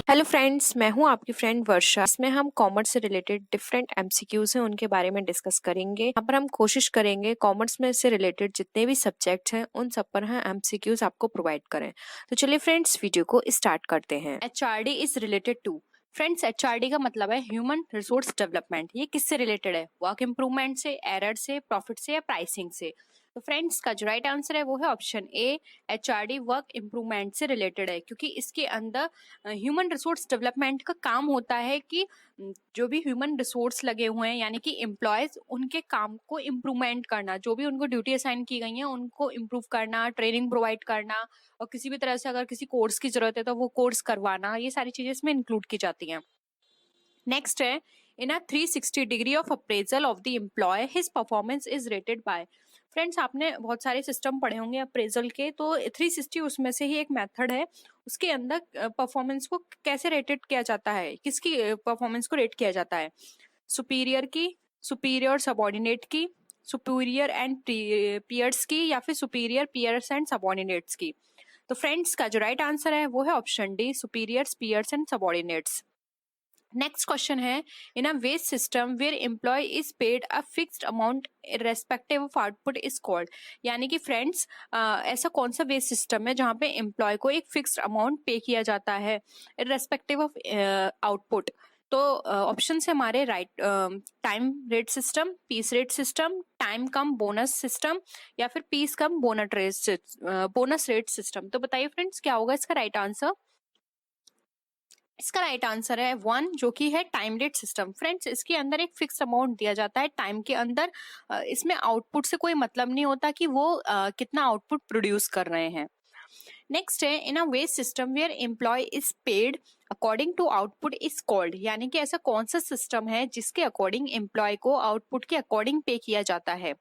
Hello friends, मैं हूं आपकी फ्रेंड वर्षा। इसमें हम कॉमर्स से रिलेटेड डिफरेंट एमसीक्यूज हैं उनके बारे में डिस्कस करेंगे। यहाँ पर हम कोशिश करेंगे कॉमर्स में से रिलेटेड जितने भी सब्जेक्ट हैं उन सब पर हम एमसीक्यूज आपको प्रोवाइड करें। तो चलिए फ्रेंड्स, वीडियो को स्टार्ट करते हैं। HRD is related to. Friends, HRD का मतलब है ह्यूमन रिसोर्स डेवलपमेंट। ये किससे रिलेटेड है? वर्क इंप्रूवमेंट से, एरर से, प्रॉफिट से या प्राइसिंग से? तो फ्रेंड्स का जो राइट आंसर है वो है ऑप्शन ए, एचआरडी वर्क इंप्रूवमेंट से रिलेटेड है, क्योंकि इसके अंदर ह्यूमन रिसोर्स डेवलपमेंट का काम होता है कि जो भी ह्यूमन रिसोर्स लगे हुए हैं यानी कि एम्प्लॉयज, उनके काम को इम्प्रूवमेंट करना, जो भी उनको ड्यूटी असाइन की गई है उनको इम्प्रूव करना, ट्रेनिंग प्रोवाइड करना, और किसी भी तरह से अगर किसी कोर्स की जरूरत है तो वो कोर्स करवाना, ये सारी चीजें इसमें इंक्लूड की जाती हैं। नेक्स्ट है, in a 360 degree of appraisal of the employ his performance is rated by. Friends, आपने बहुत सारे सिस्टम पढ़े होंगे अप्रेजल के, तो 360 उसमें से ही एक मेथड है। उसके अंदर परफॉर्मेंस को कैसे रेटेड किया जाता है, किसकी परफॉर्मेंस को रेट किया जाता है? सुपीरियर की, सुपीरियर सबऑर्डिनेट की, सुपीरियर एंड पीयर्स की, या फिर सुपीरियर पीयर्स एंड सबऑर्डिनेट्स की? तो फ्रेंड्स का जो राइट आंसर है वो है option D, superiors, peers and subordinates. Next question है, in a wage system where employee is paid a fixed amount respective of output is called. यानी कि फ्रेंड्स, ऐसा कौन सा वेज सिस्टम है जहाँ पे एम्प्लॉय को एक फिक्स्ड अमाउंट पे किया जाता है रेस्पेक्टिव ऑफ आउटपुट? तो ऑप्शन है हमारे right, time rate system, piece rate system, time cum bonus system, या फिर piece cum bonus rate system. तो बताइए फ्रेंड्स, क्या होगा इसका राइट आंसर? इसका राइट आंसर है वन, जो कि है टाइम रेट सिस्टम। फ्रेंड्स, इसके अंदर एक फिक्स अमाउंट दिया जाता है टाइम के अंदर। इसमें आउटपुट से कोई मतलब नहीं होता कि वो कितना आउटपुट प्रोड्यूस कर रहे हैं। नेक्स्ट है, in a wage system where employee is paid according to output is called. यानी कि ऐसा कौन सा सिस्टम है जिसके अकॉर्डिंग एम्प्लॉय को आउटपुट के अकॉर्डिंग पे किया जाता है?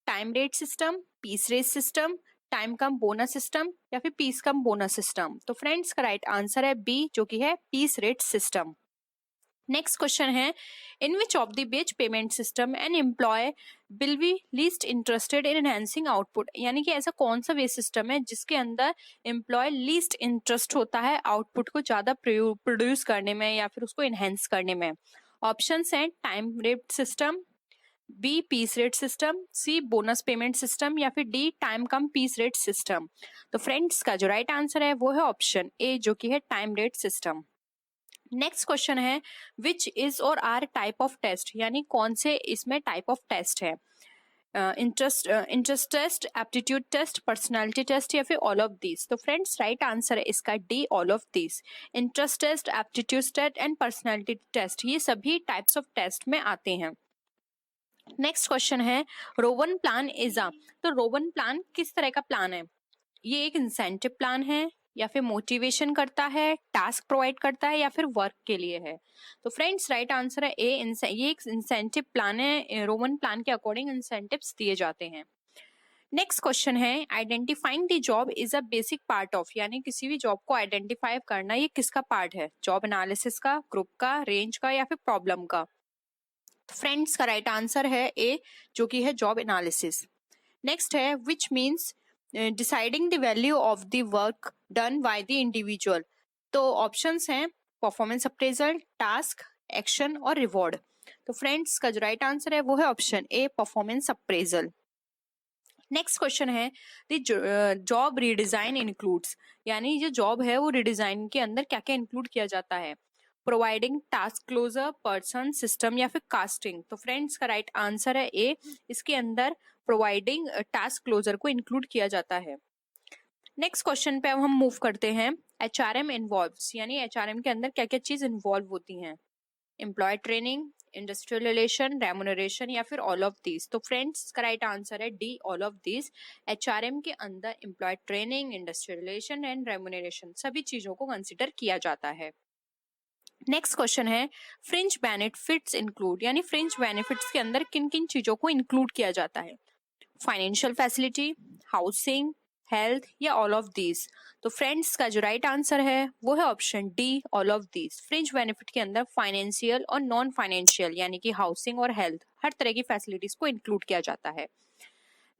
Time rate system, piece rate system, time cum bonus system, या फिर पीस कम बोनस सिस्टम? तो फ्रेंड्स का राइट आंसर है बी, जो कि है piece rate system. Next question है, in which of the batch payment system an employ will be least interested in enhancing output. यानी कि ऐसा कौन सा वेज सिस्टम है जिसके अंदर एम्प्लॉय लीस्ट इंटरेस्ट होता है आउटपुट को ज्यादा प्रोड्यूस करने में या फिर उसको इनहेंस करने में? ऑप्शंस हैं time rate system, B piece rate system, C bonus payment system, या फिर D time cum piece rate system? तो फ्रेंड्स का जो राइट आंसर है वो है ऑप्शन ए, जो कि है time rate system. Next question है, विच इज और आर टाइप ऑफ टेस्ट। यानी कौन से इसमें टाइप ऑफ टेस्ट है? Interest test, aptitude test, personality test, या फिर ऑल ऑफ दीज? तो फ्रेंड्स राइट आंसर है इसका D, all of these. Interest test, aptitude test and personality test, ये सभी टाइप्स ऑफ टेस्ट में आते हैं। नेक्स्ट क्वेश्चन है, रोवन प्लान इज अ। तो रोवन प्लान किस तरह का प्लान है? ये एक इंसेंटिव प्लान है, या फिर मोटिवेशन करता है, टास्क प्रोवाइड करता है, या फिर वर्क के लिए है? तो फ्रेंड्स राइट आंसर है ए, ये एक इंसेंटिव प्लान है। रोमन प्लान के अकॉर्डिंग इंसेंटिव्स दिए जाते हैं। नेक्स्ट क्वेश्चन है, identifying the job is a basic part of. यानी किसी भी जॉब को आइडेंटिफाई करना ये किसका पार्ट है? जॉब एनालिसिस का, ग्रुप का, रेंज का, या फिर प्रॉब्लम का? फ्रेंड्स का राइट आंसर है ए, जो कि है जॉब एनालिसिस। नेक्स्ट है, which means deciding the value of the work done by the individual. तो ऑप्शंस हैं परफॉर्मेंस अप्रेजल, टास्क, एक्शन और रिवॉर्ड। तो फ्रेंड्स का जो राइट आंसर है वो है ऑप्शन ए, परफॉर्मेंस अप्रेजल। नेक्स्ट क्वेश्चन है, द जॉब रीडिजाइन इंक्लूड्स। यानी जो जॉब है वो रिडिजाइन के अंदर क्या क्या इंक्लूड किया जाता है? Providing task closure, person, system, या फिर कास्टिंग? तो फ्रेंड्स का राइट आंसर है ए, इसके अंदर प्रोवाइडिंग टास्क क्लोजर को इंक्लूड किया जाता है। नेक्स्ट क्वेश्चन पे अब हम मूव करते हैं, एचआरएम इन्वॉल्व्स। यानी एचआरएम के अंदर क्या क्या चीज इन्वॉल्व होती हैं? Employ training, industrial relation, remuneration, या फिर ऑल ऑफ दीज? तो फ्रेंड्स का राइट आंसर है D, all of these. HRM के अंदर employ training, industrial relation and remuneration सभी चीजों को कंसिडर किया जाता है। नेक्स्ट क्वेश्चन है, फ्रिंज बेनिफिट्स इंक्लूड। यानी फ्रिंज बेनिफिट्स के अंदर किन किन चीजों को इंक्लूड किया जाता है? फाइनेंशियल फैसिलिटी, हाउसिंग, हेल्थ, या ऑल ऑफ दीज? तो फ्रेंड्स का जो राइट आंसर है वो है option D, all of these. Fringe benefit के अंदर फाइनेंशियल और नॉन फाइनेंशियल यानी कि हाउसिंग और हेल्थ, हर तरह की फैसिलिटीज को इंक्लूड किया जाता है।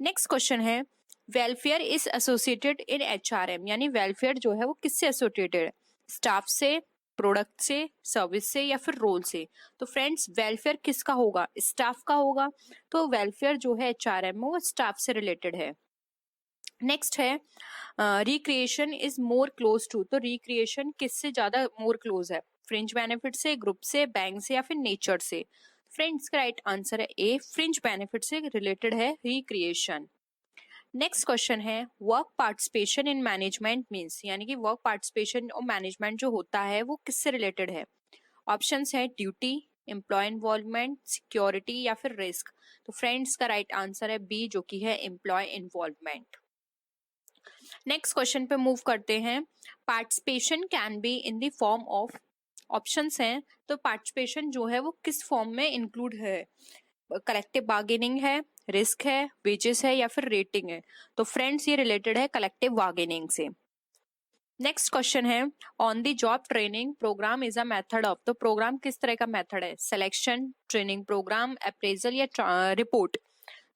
नेक्स्ट क्वेश्चन है, welfare is associated in HRM. यानी वेलफेयर जो है वो किससे एसोसिएटेड है? स्टाफ से, प्रोडक्ट से, सर्विस से या फिर रोल से। तो फ्रेंड्स वेलफेयर किसका होगा? स्टाफ का होगा। तो वेलफेयर जो है HRM वो स्टाफ से रिलेटेड है। नेक्स्ट है recreation is more close to. तो रिक्रिएशन किससे ज्यादा मोर क्लोज है? फ्रिंज बेनिफिट से, ग्रुप से, बैंक से या फिर नेचर से? फ्रेंड्स का राइट आंसर है ए, फ्रिंज बेनिफिट से रिलेटेड है रिक्रिएशन। नेक्स्ट क्वेश्चन है work participation in management means, यानी कि वर्क पार्टिसिपेशन और मैनेजमेंट जो होता है वो किससे रिलेटेड है? ऑप्शंस है ड्यूटी, एम्प्लॉय इन्वॉल्वमेंट, सिक्योरिटी या फिर रिस्क। तो फ्रेंड्स का राइट आंसर है बी, जो कि है एम्प्लॉय इन्वॉल्वमेंट। नेक्स्ट क्वेश्चन पे मूव करते हैं। Participation can be in the form of, options हैं तो पार्टिसिपेशन जो है वो किस फॉर्म में इंक्लूड है? कलेक्टिव बार्गेनिंग है, रिस्क है, वेजेस है या फिर रेटिंग है? तो फ्रेंड्स ये रिलेटेड है कलेक्टिव बार्गेनिंग से। नेक्स्ट क्वेश्चन है on the job training programme is a method of. तो प्रोग्राम किस तरह का मेथड है? सिलेक्शन, ट्रेनिंग प्रोग्राम, अप्रेजल या रिपोर्ट?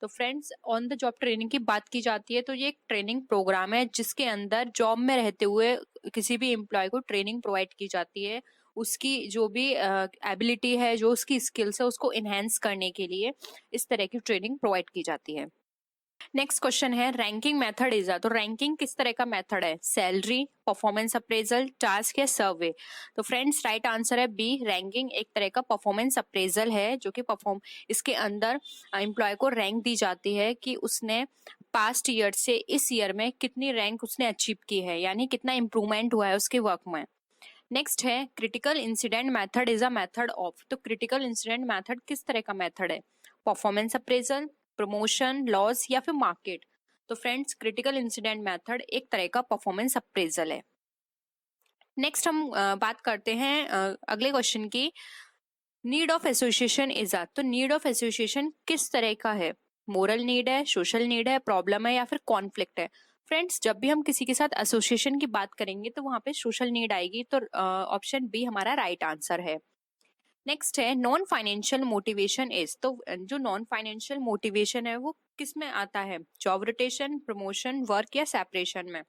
तो friends on the job training की बात की जाती है तो ये एक ट्रेनिंग प्रोग्राम है जिसके अंदर जॉब में रहते हुए किसी भी एम्प्लॉय को ट्रेनिंग प्रोवाइड की जाती है, उसकी जो भी एबिलिटी है, जो उसकी स्किल्स है उसको इनहेंस करने के लिए इस तरह की ट्रेनिंग प्रोवाइड की जाती है। नेक्स्ट क्वेश्चन है रैंकिंग मेथड इज अ। तो रैंकिंग किस तरह का मेथड है? सैलरी, परफॉर्मेंस अप्रेजल, टास्क या सर्वे? तो फ्रेंड्स राइट आंसर है बी, रैंकिंग एक तरह का परफॉर्मेंस अप्रेजल है जो कि इसके अंदर एम्प्लॉय को रैंक दी जाती है कि उसने पास्ट ईयर से इस ईयर में कितनी रैंक उसने अचीव की है, यानी कितना इंप्रूवमेंट हुआ है उसके वर्क में। नेक्स्ट है critical incident method is a method of. तो क्रिटिकल इंसिडेंट मेथड किस तरह का मेथड है? परफॉर्मेंस अप्रेजल, प्रमोशन, लॉस या फिर मार्केट? तो फ्रेंड्स क्रिटिकल इंसिडेंट मेथड एक तरह का परफॉर्मेंस अप्रेजल है। नेक्स्ट हम बात करते हैं अगले क्वेश्चन की, need of association is a. तो नीड ऑफ एसोसिएशन किस तरह का है? मोरल नीड है, सोशल नीड है, प्रॉब्लम है या फिर कॉन्फ्लिक्ट है? फ्रेंड्स जब भी हम किसी के साथ एसोसिएशन की बात करेंगे तो वहां पे सोशल नीड आएगी, तो ऑप्शन बी हमारा राइट आंसर है। नेक्स्ट है नॉन फाइनेंशियल मोटिवेशन इज। तो जो नॉन फाइनेंशियल मोटिवेशन है वो किस में आता है? जॉब रोटेशन, प्रमोशन, वर्क या सेपरेशन में?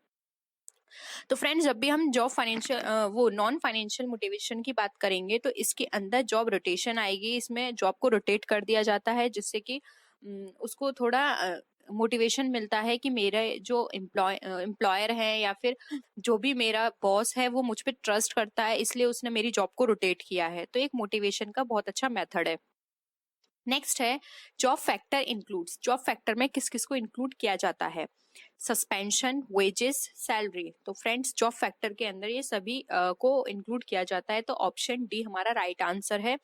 तो फ्रेंड्स जब भी हम जॉब फाइनेंशियल वो नॉन फाइनेंशियल मोटिवेशन की बात करेंगे तो इसके अंदर जॉब रोटेशन आएगी, इसमें जॉब को रोटेट कर दिया जाता है जिससे कि उसको थोड़ा मोटिवेशन मिलता है कि मेरे जो एम्प्लॉयर है या फिर जो भी मेरा बॉस है वो मुझ पर ट्रस्ट करता है, इसलिए उसने मेरी जॉब को रोटेट किया है। तो एक मोटिवेशन का बहुत अच्छा मेथड है। नेक्स्ट है job factor includes. Job factor में किस किस को इंक्लूड किया जाता है? Suspension, wages, salary? तो फ्रेंड्स जॉब फैक्टर के अंदर ये सभी को इंक्लूड किया जाता है, तो ऑप्शन डी हमारा राइट आंसर है।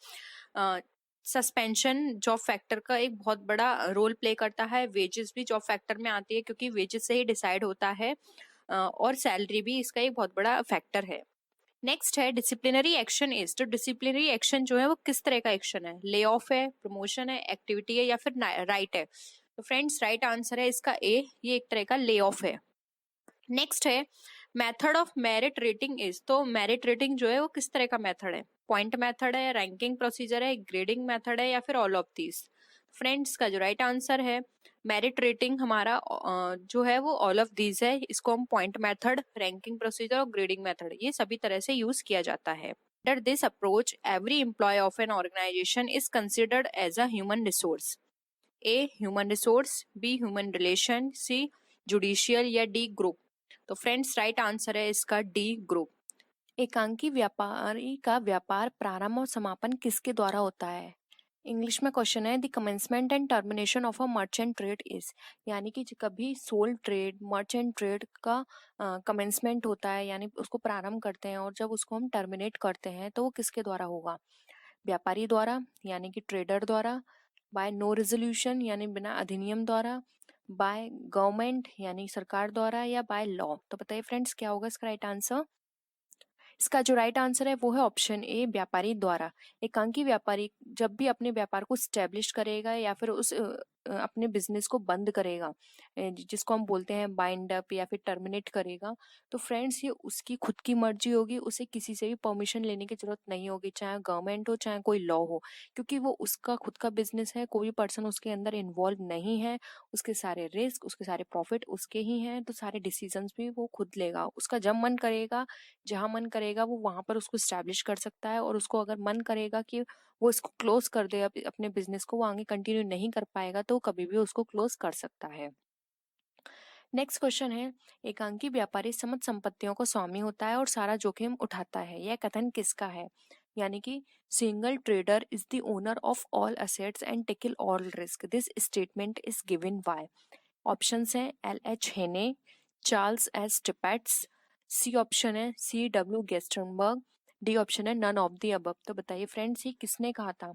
सस्पेंशन जॉब फैक्टर का एक बहुत बड़ा रोल प्ले करता है, वेजेस भी जॉब फैक्टर में आती है क्योंकि वेजेस से ही डिसाइड होता है, और सैलरी भी इसका एक बहुत बड़ा फैक्टर है। नेक्स्ट है डिसिप्लिनरी एक्शन इज। तो डिसिप्लिनरी एक्शन जो है वो किस तरह का एक्शन है? ले ऑफ है, प्रमोशन है, एक्टिविटी है या फिर राइट है? तो फ्रेंड्स राइट आंसर है इसका ए, ये एक तरह का ले ऑफ है। नेक्स्ट है method of merit rating is. तो मेरिट रेटिंग जो है वो किस तरह का मेथड है? पॉइंट मेथड है, रैंकिंग प्रोसीजर है, ग्रेडिंग मेथड है या फिर ऑल ऑफ दीज? फ्रेंड्स का जो राइट आंसर है मेरिट रेटिंग हमारा जो है वो ऑल ऑफ दीज है। इसको हम पॉइंट मेथड, रैंकिंग प्रोसीजर और ग्रेडिंग मेथड ये सभी तरह से यूज किया जाता है। Under this approach every employ of an organisation is considered as a human resource. A human resource, B human relation, C judicial या डी ग्रुप? तो फ्रेंड्स राइट आंसर है इसका डी ग्रुप। एकांकी व्यापारी का व्यापार प्रारंभ और समापन किसके द्वारा होता है? इंग्लिश में क्वेश्चन है the commencement and termination of a merchant trade is. यानी कि कभी सोल ट्रेड, मर्चेंट ट्रेड का कमेंसमेंट होता है यानी उसको प्रारंभ करते हैं, और जब उसको हम टर्मिनेट करते हैं तो वो किसके द्वारा होगा? व्यापारी द्वारा यानी कि ट्रेडर द्वारा, बाय नो रेजोल्यूशन यानी बिना अधिनियम द्वारा, बाय गवर्नमेंट यानी सरकार द्वारा, या बाय लॉ? तो बताइए फ्रेंड्स क्या होगा इसका राइट आंसर? इसका जो राइट आंसर है वो है ऑप्शन ए, व्यापारी द्वारा। एकांकी व्यापारी जब भी अपने व्यापार को स्टैब्लिश करेगा या फिर उस अपने बिजनेस को बंद करेगा, जिसको हम बोलते हैं बाइंड अप या फिर टर्मिनेट करेगा, तो फ्रेंड्स ये उसकी खुद की मर्जी होगी, उसे किसी से भी परमिशन लेने की जरूरत नहीं होगी, चाहे गवर्नमेंट हो चाहे कोई लॉ हो, क्योंकि वो उसका खुद का बिजनेस है, कोई पर्सन उसके अंदर इन्वॉल्व नहीं है, उसके सारे रिस्क उसके सारे प्रॉफिट उसके ही हैं, तो सारे डिसीजंस भी वो खुद लेगा। उसका जब मन करेगा, जहां मन करेगा वो वहां पर उसको स्टैब्लिश कर सकता है, और उसको अगर मन करेगा कि वो इसको क्लोज कर दे, अपने बिजनेस को वो आगे कंटिन्यू नहीं कर पाएगा, तो कभी भी उसको क्लोज कर सकता है। नेक्स्ट क्वेश्चन है, एकांकी व्यापारी समस्त संपत्तियों को स्वामी होता है और सारा जोखिम उठाता है, यह कथन किसका है? यानी कि single trader is the owner of all assets and tackle all risk, this statement is given by. Options हैं L.H. हेने, चार्ल्स एस टिपेट्स, सी ऑप्शन है C.W. गेस्टनबर्ग, डी ऑप्शन है नन ऑफ द अबव। तो बताइए फ्रेंड्स ये किसने कहा था?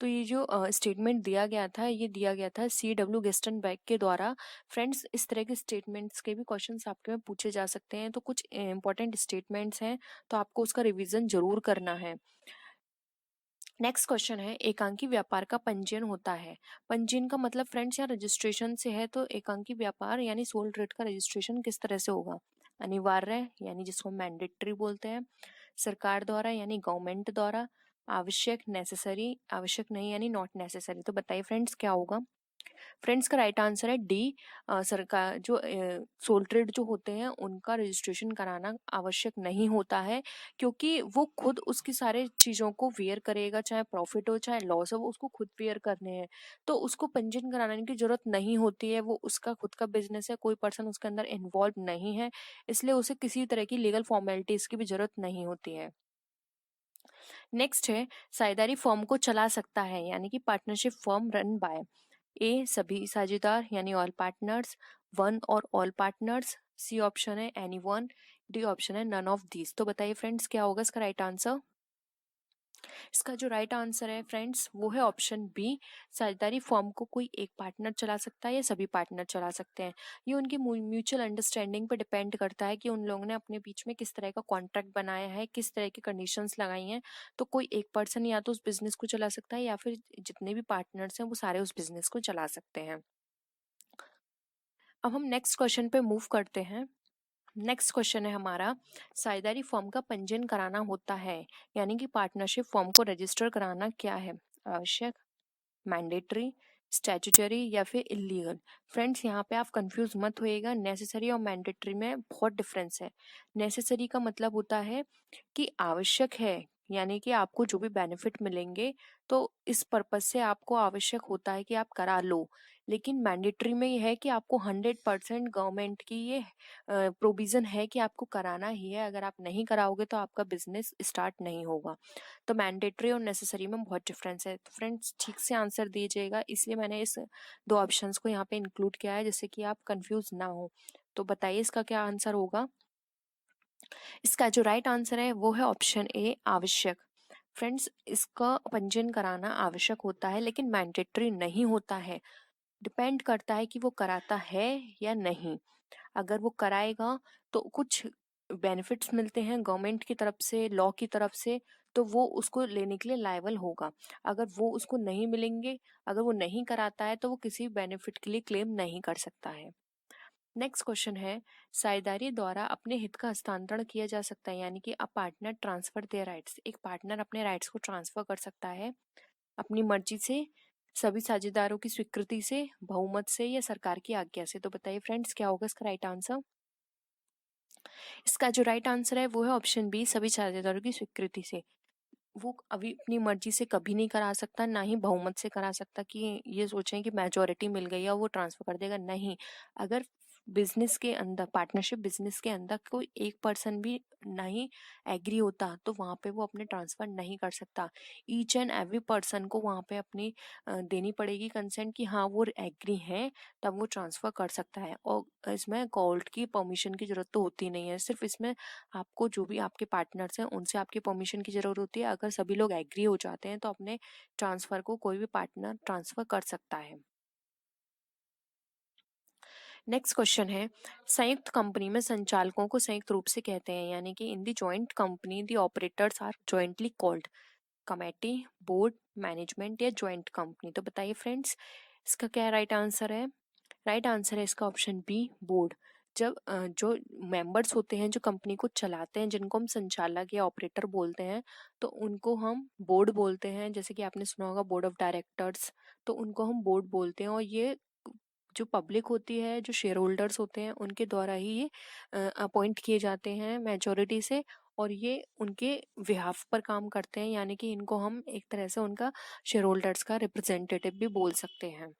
तो ये जो स्टेटमेंट दिया गया था, ये दिया गया था C.W. गेस्टनबर्ग के द्वारा। फ्रेंड्स इस तरह के स्टेटमेंट्स के भी क्वेश्चंस आपके में पूछे जा सकते हैं, तो कुछ इंपॉर्टेंट स्टेटमेंट्स हैं, तो आपको उसका रिवीजन जरूर करना है। नेक्स्ट क्वेश्चन है, एकांकी व्यापार का पंजीयन होता है। पंजीयन का मतलब फ्रेंड्स यहाँ रजिस्ट्रेशन से है, तो एकांकी व्यापार यानी सोल ट्रेड का रजिस्ट्रेशन किस तरह से होगा? अनिवार्य यानी जिसको मैंडेटरी बोलते हैं, सरकार द्वारा यानी गवर्नमेंट द्वारा, आवश्यक नेसेसरी, आवश्यक नहीं यानी नॉट नेसेसरी। तो बताइए फ्रेंड्स क्या होगा? फ्रेंड्स का राइट आंसर है डी, सरकार जो सोल ट्रेड जो होते हैं उनका रजिस्ट्रेशन कराना आवश्यक नहीं होता है, क्योंकि वो खुद उसकी सारे चीजों को वेयर करेगा, चाहे प्रॉफिट हो चाहे लॉस हो, वो उसको खुद वेयर करने हैं, तो उसको पंजीयन कराने की जरूरत नहीं होती है। वो उसका खुद का बिजनेस है, कोई पर्सन उसके अंदर इन्वॉल्व नहीं है, इसलिए उसे किसी तरह की लीगल फॉर्मेलिटीज की भी जरूरत नहीं होती है। नेक्स्ट है, साझेदारी फर्म को चला सकता है, यानी कि पार्टनरशिप फर्म रन बाय ए सभी साझेदार यानी ऑल पार्टनर्स, वन और ऑल पार्टनर्स, सी ऑप्शन है एनी वन, डी ऑप्शन है नन ऑफ दीज। तो बताइए फ्रेंड्स क्या होगा इसका राइट आंसर? इसका जो राइट आंसर है फ्रेंड्स वो है ऑप्शन बी, साझेदारी फॉर्म को कोई एक पार्टनर चला सकता है या सभी पार्टनर चला सकते हैं। ये उनकी म्यूचुअल अंडरस्टैंडिंग पर डिपेंड करता है कि उन लोगों ने अपने बीच में किस तरह का कॉन्ट्रैक्ट बनाया है, किस तरह की कंडीशंस लगाई हैं। तो कोई एक पर्सन या तो उस बिजनेस को चला सकता है, या फिर जितने भी पार्टनर्स हैं वो सारे उस बिजनेस को चला सकते हैं। अब हम नेक्स्ट क्वेश्चन पे मूव करते हैं। नेक्स्ट क्वेश्चन है हमारा, साझेदारी फॉर्म का पंजीयन कराना होता है, यानी कि पार्टनरशिप फॉर्म को रजिस्टर कराना क्या है? आवश्यक, मैंडेटरी, स्टैट्यूटरी या फिर इलीगल? फ्रेंड्स यहाँ पे आप कंफ्यूज मत होइएगा, नेसेसरी और मैंडेटरी में बहुत डिफरेंस है। नेसेसरी का मतलब होता है कि आवश्यक है, यानी कि आपको जो भी बेनिफिट मिलेंगे तो इस पर्पज से आपको आवश्यक होता है कि आप करा लो। लेकिन मैंडेटरी में ये है कि आपको 100% गवर्नमेंट की ये प्रोविजन है कि आपको कराना ही है, अगर आप नहीं कराओगे तो आपका बिजनेस स्टार्ट नहीं होगा। तो मैंडेटरी और नेसेसरी में बहुत डिफरेंस है। तो फ्रेंड्स ठीक से आंसर दीजिएगा, इसलिए मैंने इस दो ऑप्शंस को यहाँ पे इंक्लूड किया है, जिससे कि आप कंफ्यूज ना हो। तो बताइए इसका क्या आंसर होगा? इसका जो राइट आंसर है वो है ऑप्शन ए, आवश्यक। फ्रेंड्स इसका पंजीयन कराना आवश्यक होता है, लेकिन मैंडेटरी नहीं होता है, डिपेंड करता है कि वो कराता है या नहीं। अगर वो कराएगा तो कुछ बेनिफिट्स मिलते हैं गवर्नमेंट की तरफ से, लॉ की तरफ से, तो वो उसको लेने के लिए लायबल होगा। अगर वो उसको नहीं मिलेंगे, अगर वो नहीं कराता है, तो वो किसी बेनिफिट के लिए क्लेम नहीं कर सकता है। नेक्स्ट क्वेश्चन है, साझेदारी द्वारा अपने हित का हस्तांतरण किया जा सकता है, यानी कि a partner transfer their rights, एक पार्टनर अपने राइट्स को ट्रांसफर कर सकता है अपनी मर्जी से, सभी साझेदारों की स्वीकृति से, बहुमत से या सरकार की आज्ञा से। तो बताइए फ्रेंड्स क्या होगा इसका राइट आंसर? इसका जो राइट आंसर है वो है ऑप्शन बी, सभी साझेदारों की स्वीकृति से। वो अभी अपनी मर्जी से कभी नहीं करा सकता, ना ही बहुमत से करा सकता कि ये सोचें कि मेजोरिटी मिल गई है और वो ट्रांसफर कर देगा, नहीं। अगर बिजनेस के अंदर, पार्टनरशिप बिजनेस के अंदर कोई एक पर्सन भी नहीं एग्री होता, तो वहां पे वो अपने ट्रांसफर नहीं कर सकता। ईच एंड एवरी पर्सन को वहां पे अपनी देनी पड़ेगी कंसेंट कि हाँ वो एग्री हैं, तब वो ट्रांसफर कर सकता है। और इसमें कोर्ट की परमिशन की जरूरत तो होती नहीं है, सिर्फ इसमें आपको जो भी आपके पार्टनर्स हैं उनसे आपकी परमिशन की जरूरत होती है। अगर सभी लोग एग्री हो जाते हैं तो अपने ट्रांसफर को कोई भी पार्टनर ट्रांसफर कर सकता है। नेक्स्ट क्वेश्चन है, संयुक्त कंपनी में संचालकों को संयुक्त रूप से कहते हैं, यानी कि in the joint company the operators are jointly called committee, board, management या जॉइंट कंपनी। तो बताइए फ्रेंड्स इसका क्या राइट आंसर है? राइट आंसर है इसका ऑप्शन बी, बोर्ड। जब जो मेंबर्स होते हैं जो कंपनी को चलाते हैं, जिनको हम संचालक या ऑपरेटर बोलते हैं, तो उनको हम बोर्ड बोलते हैं। जैसे कि आपने सुना होगा बोर्ड ऑफ डायरेक्टर्स, तो उनको हम बोर्ड बोलते हैं। और ये जो पब्लिक होती है, जो शेयर होल्डर्स होते हैं, उनके द्वारा ही ये अपॉइंट किए जाते हैं मेजोरिटी से, और ये उनके बिहाफ पर काम करते हैं, यानी कि इनको हम एक तरह से उनका शेयर होल्डर्स का रिप्रेजेंटेटिव भी बोल सकते हैं।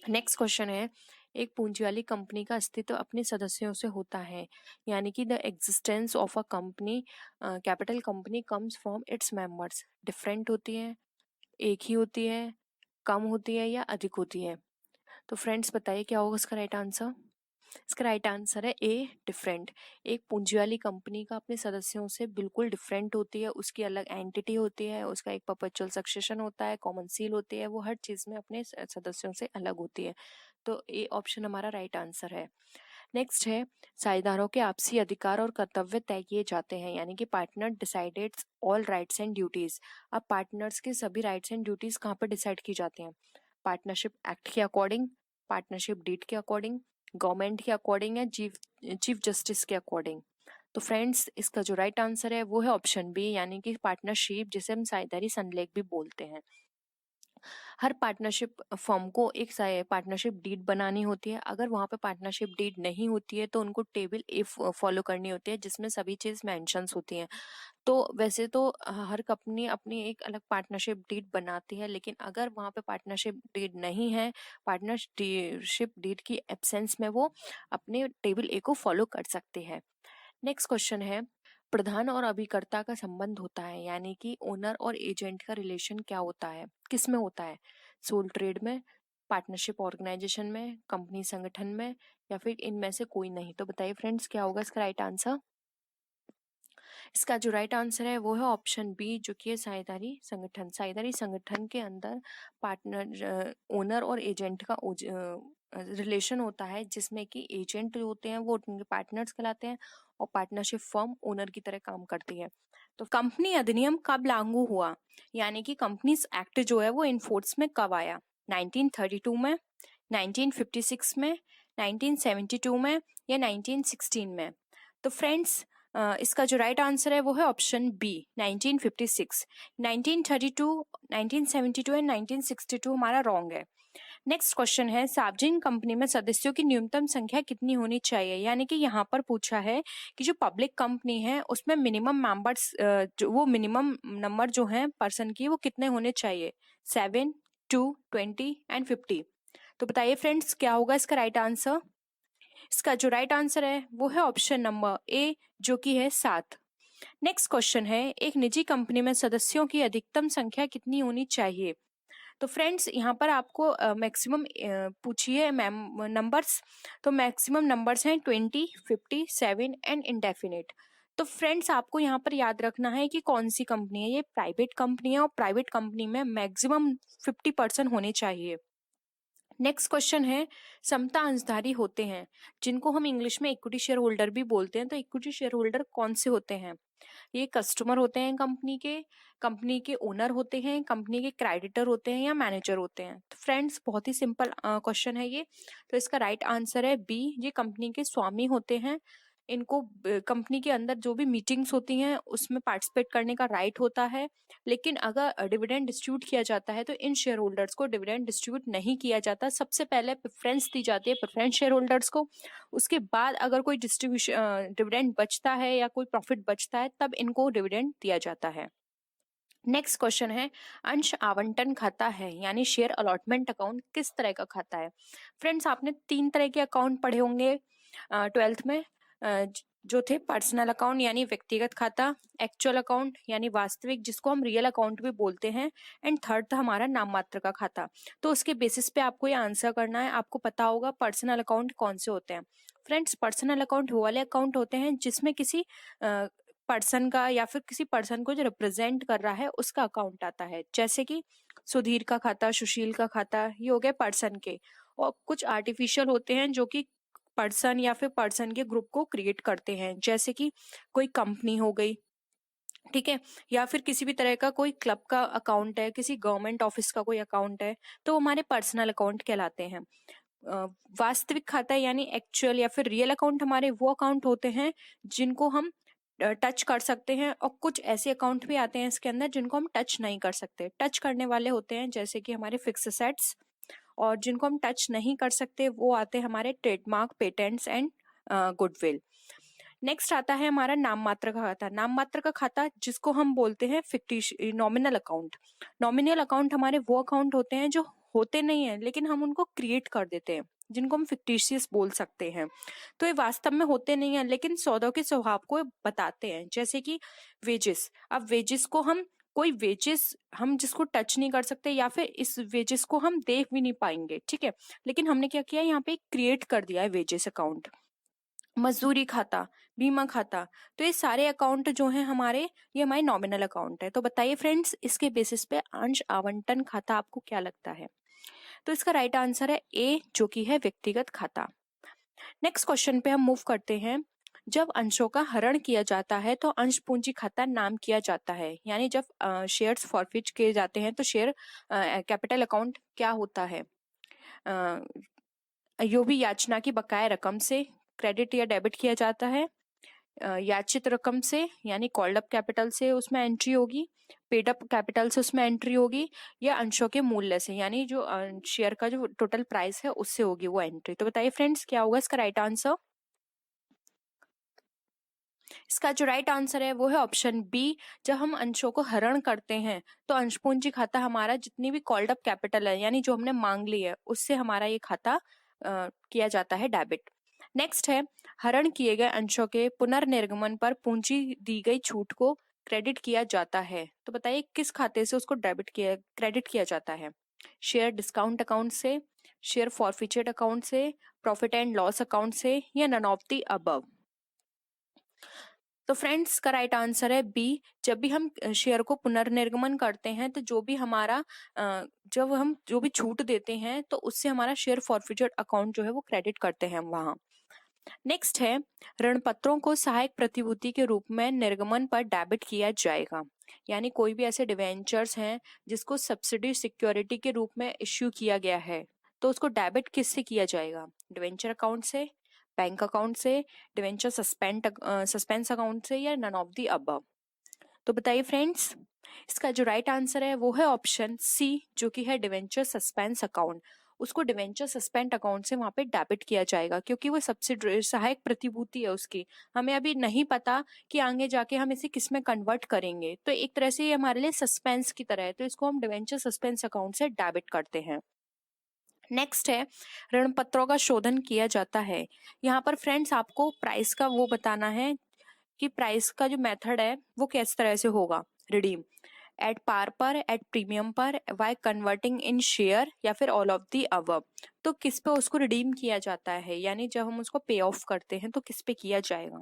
नेक्स्ट क्वेश्चन है, एक पूंजी वाली कंपनी का अस्तित्व अपने सदस्यों से होता है, यानी कि the existence of a company, capital company comes from its members. Different होती है, एक ही होती है, कम होती है या अधिक होती है? तो फ्रेंड्स बताइए क्या होगा इसका राइट आंसर? इसका राइट आंसर है ए, डिफरेंट। एक पूंजी वाली कंपनी का अपने सदस्यों से बिल्कुल डिफरेंट होती है, उसकी अलग एंटिटी होती है, उसका एक परपेचुअल सक्सेशन होता है, कॉमन सील होती है, वो हर चीज में अपने सदस्यों से अलग होती है। तो ए ऑप्शन हमारा राइट आंसर है। नेक्स्ट है, साझेदारों के आपसी अधिकार और कर्तव्य तय किए जाते हैं, यानी कि partner decides all rights and duties. अब पार्टनर्स के सभी राइट्स एंड ड्यूटीज कहाँ पर डिसाइड की जाती हैं? पार्टनरशिप एक्ट के अकॉर्डिंग, पार्टनरशिप डीड के अकॉर्डिंग, गवर्नमेंट के अकॉर्डिंग, या चीफ जस्टिस के अकॉर्डिंग? तो फ्रेंड्स इसका जो राइट आंसर है वो है ऑप्शन बी, यानी कि पार्टनरशिप, जिसे हम साझेदारी संलेख भी बोलते हैं। हर पार्टनरशिप फर्म को एक पार्टनरशिप डीड बनानी होती है। अगर वहाँ पे पार्टनरशिप डीड नहीं होती है तो उनको टेबल ए फॉलो करनी होती है, जिसमें सभी चीज मेंशंस होती हैं। तो वैसे तो हर कंपनी अपनी एक अलग पार्टनरशिप डीड बनाती है, लेकिन अगर वहाँ पे पार्टनरशिप डीड नहीं है, पार्टनरशिप डीड की एब्सेंस में वो अपने टेबल ए को फॉलो कर सकते हैं। नेक्स्ट क्वेश्चन है, प्रधान और अभिकर्ता का संबंध होता है, यानी कि ओनर और एजेंट का रिलेशन क्या होता है, किस में होता है? सोल ट्रेड में, पार्टनरशिप ऑर्गेनाइजेशन में, कंपनी संगठन में, या फिर इनमें से कोई नहीं? तो बताइए फ्रेंड्स क्या होगा इसका राइट आंसर? इसका जो राइट आंसर है वो है ऑप्शन बी, जो कि है साझेदारी संगठन। साझेदारी संगठन के अंदर पार्टनर, ओनर और एजेंट का रिलेशन होता है, जिसमें कि एजेंट जो होते हैं वो उनके पार्टनर्स कहलाते हैं, और पार्टनरशिप फर्म ओनर की तरह काम करती है। तो कंपनी अधिनियम कब लागू हुआ, यानी कि कंपनीज एक्ट जो है वो इनफोर्स में कब आया? 1932 में, 1956 में, 1972 में, या 1916 में? तो फ्रेंड्स इसका जो राइट आंसर है वो है ऑप्शन बी, 1956। 1932, 1972 एंड 1962 हमारा रॉन्ग है। नेक्स्ट क्वेश्चन है, सार्वजनिक कंपनी में सदस्यों की न्यूनतम संख्या कितनी होनी चाहिए? यानी कि यहाँ पर पूछा है कि जो पब्लिक कंपनी है उसमें मिनिमम मेंबर्स, जो वो मिनिमम नंबर जो है पर्सन की, वो कितने होने चाहिए? 7, 2, 20 एंड 50? तो बताइए फ्रेंड्स क्या होगा इसका राइट आंसर? इसका जो राइट आंसर है वो है ऑप्शन नंबर ए, जो कि है 7। नेक्स्ट क्वेश्चन है, एक निजी कंपनी में सदस्यों की अधिकतम संख्या कितनी होनी चाहिए? तो फ्रेंड्स यहाँ पर आपको मैक्सिमम पूछिए मैम नंबर्स, तो मैक्सिमम नंबर्स हैं 20, 50, 7 एंड इंडेफिनिट। तो फ्रेंड्स आपको यहाँ पर याद रखना है कि कौन सी कंपनी है, ये प्राइवेट कंपनी है, और प्राइवेट कंपनी में मैक्सिमम 50% होने चाहिए। नेक्स्ट क्वेश्चन है, समता अंशधारी होते हैं, जिनको हम इंग्लिश में इक्विटी शेयर होल्डर भी बोलते हैं, तो इक्विटी शेयर होल्डर कौन से होते हैं? ये कस्टमर होते हैं कंपनी के ओनर होते हैं, कंपनी के क्रेडिटर होते हैं, या मैनेजर होते हैं? तो फ्रेंड्स बहुत ही सिंपल क्वेश्चन है ये। तो इसका राइट आंसर है बी, ये कंपनी के स्वामी होते हैं। इनको कंपनी के अंदर जो भी मीटिंग्स होती हैं उसमें पार्टिसिपेट करने का राइट होता है, लेकिन अगर डिविडेंड डिस्ट्रीब्यूट किया जाता है तो इन शेयर होल्डर्स को डिविडेंड डिस्ट्रीब्यूट नहीं किया जाता। सबसे पहले प्रेफरेंस दी जाती है प्रेफरेंस शेयर होल्डर्स को, उसके बाद अगर कोई डिस्ट्रीब्यूशन डिविडेंड बचता है या कोई प्रॉफिट बचता है तब इनको डिविडेंड दिया जाता है। नेक्स्ट क्वेश्चन है, अंश आवंटन खाता है, यानी शेयर अलॉटमेंट अकाउंट किस तरह का खाता है? फ्रेंड्स आपने 3 तरह के अकाउंट पढ़े होंगे 12th में, जो थे पर्सनल अकाउंट यानी व्यक्तिगत खाता, एक्चुअल अकाउंट यानी वास्तविक जिसको हम रियल अकाउंट भी बोलते हैं, एंड थर्ड था हमारा नाम मात्र का खाता। तो उसके बेसिस पे आपको ये आंसर करना है। आपको पता होगा पर्सनल अकाउंट कौन से होते हैं। फ्रेंड्स पर्सनल अकाउंट वो वाले अकाउंट होते हैं जिसमें किसी पर्सन का या फिर किसी पर्सन को जो रिप्रेजेंट कर रहा है उसका अकाउंट आता है, जैसे कि सुधीर का खाता, सुशील का खाता, ये हो गए पर्सन के। और कुछ आर्टिफिशियल होते हैं जो कि पर्सन या फिर पर्सन के ग्रुप को क्रिएट करते हैं, जैसे कि कोई कंपनी हो गई, ठीक है, या फिर किसी भी तरह का कोई क्लब का अकाउंट है, किसी गवर्नमेंट ऑफिस का कोई अकाउंट है, तो वो हमारे पर्सनल अकाउंट कहलाते हैं। वास्तविक खाता यानी एक्चुअल या फिर रियल अकाउंट हमारे वो अकाउंट होते हैं जिनको हम टच कर सकते हैं, और कुछ ऐसे अकाउंट भी आते हैं इसके अंदर जिनको हम टच नहीं कर सकते। टच करने वाले होते हैं जैसे कि हमारे फिक्स एसेट्स, और जिनको हम टच नहीं कर सकते वो आते हैं हमारे trademark, patents and goodwill. Next आता है हमारा नाम मात्र का खाता। नाम मात्र का खाता जिसको हम बोलते हैं नॉमिनल अकाउंट। नॉमिनल अकाउंट हमारे वो अकाउंट होते हैं जो होते नहीं है लेकिन हम उनको क्रिएट कर देते हैं, जिनको हम फिक्टिशियस बोल सकते हैं। तो ये वास्तव में होते नहीं है लेकिन सौदों के स्वभाव को बताते हैं, जैसे कि वेजेस। अब वेजेस को हम कोई वेजेस हम जिसको टच नहीं कर सकते या फिर इस वेजेस को हम देख भी नहीं पाएंगे, ठीक है, लेकिन हमने क्या किया, यहाँ पे क्रिएट कर दिया है वेजेस अकाउंट। मजदूरी खाता, बीमा खाता, तो ये सारे अकाउंट जो हैं हमारे, ये हमारे नॉमिनल अकाउंट है। तो बताइए फ्रेंड्स, इसके बेसिस पे अंश आवंटन खाता आपको क्या लगता है? तो इसका राइट आंसर है ए, जो कि है व्यक्तिगत खाता। नेक्स्ट क्वेश्चन पे हम मूव करते हैं। जब अंशों का हरण किया जाता है तो अंश पूंजी खाता नाम किया जाता है, यानी जब शेयर्स फॉरफिट किए जाते हैं तो शेयर कैपिटल अकाउंट क्या होता है? यो भी याचना की बकाया रकम से क्रेडिट या डेबिट किया जाता है, याचित रकम से यानी कॉल्ड अप कैपिटल से उसमें एंट्री होगी, पेड अप कैपिटल से उसमें एंट्री होगी, या अंशों के मूल्य से यानी जो शेयर का जो टोटल प्राइस है उससे होगी वो एंट्री। तो बताइए फ्रेंड्स, क्या होगा इसका राइट आंसर? इसका जो राइट आंसर है वो है ऑप्शन बी। जब हम अंशों को हरण करते हैं तो अंश पूंजी खाता हमारा जितनी भी कॉल्ड अप कैपिटल है यानी जो हमने मांग ली है उससे हमारा ये खाता किया जाता है डेबिट। नेक्स्ट है, हरण किए गए अंशों के पुनर्निर्गमन पर पूंजी दी गई छूट को क्रेडिट किया जाता है। तो बताइए किस खाते से उसको क्रेडिट किया जाता है? शेयर डिस्काउंट अकाउंट से, शेयर फॉरफिचर्ड अकाउंट से, प्रॉफिट एंड लॉस अकाउंट से, या नन ऑफ द अबव? तो फ्रेंड्स का राइट आंसर है बी। जब भी हम शेयर को पुनर्निर्गमन करते हैं तो जो भी हमारा जब हम जो भी छूट देते हैं तो उससे हमारा शेयर फॉरफिचर्ड अकाउंट जो है वो क्रेडिट करते हैं हम वहां। नेक्स्ट है, ऋण पत्रों को सहायक प्रतिभूति के रूप में निर्गमन पर डेबिट किया जाएगा, यानी कोई भी ऐसे डिवेंचर्स हैं जिसको सब्सिडी सिक्योरिटी के रूप में इश्यू किया गया है तो उसको डेबिट किससे किया जाएगा? डिवेंचर अकाउंट से, बैंक अकाउंट से, डिवेंचर सस्पेंस अकाउंट से, या नन ऑफ द अबव? तो बताइए फ्रेंड्स, इसका जो राइट आंसर है वो है ऑप्शन सी, जो कि है डिवेंचर सस्पेंस अकाउंट। उसको डिवेंचर सस्पेंड अकाउंट से वहां पे डेबिट किया जाएगा क्योंकि वो सब्सिडी सहायक प्रतिभूति है उसकी। हमें अभी नहीं पता कि आगे जाके हम इसे किस में कन्वर्ट करेंगे, तो एक तरह से ये हमारे लिए सस्पेंस की तरह है, तो इसको हम डिवेंचर सस्पेंस अकाउंट से डेबिट करते हैं। नेक्स्ट है, ऋण पत्रों का शोधन किया जाता है। यहाँ पर फ्रेंड्स आपको प्राइस का वो बताना है कि प्राइस का जो मेथड है वो किस तरह से होगा। रिडीम एट पार पर, एट प्रीमियम पर, बाय कन्वर्टिंग इन शेयर, या फिर ऑल ऑफ दी अबव? तो किस पे उसको रिडीम किया जाता है, यानी जब हम उसको पे ऑफ करते हैं तो किस पे किया जाएगा?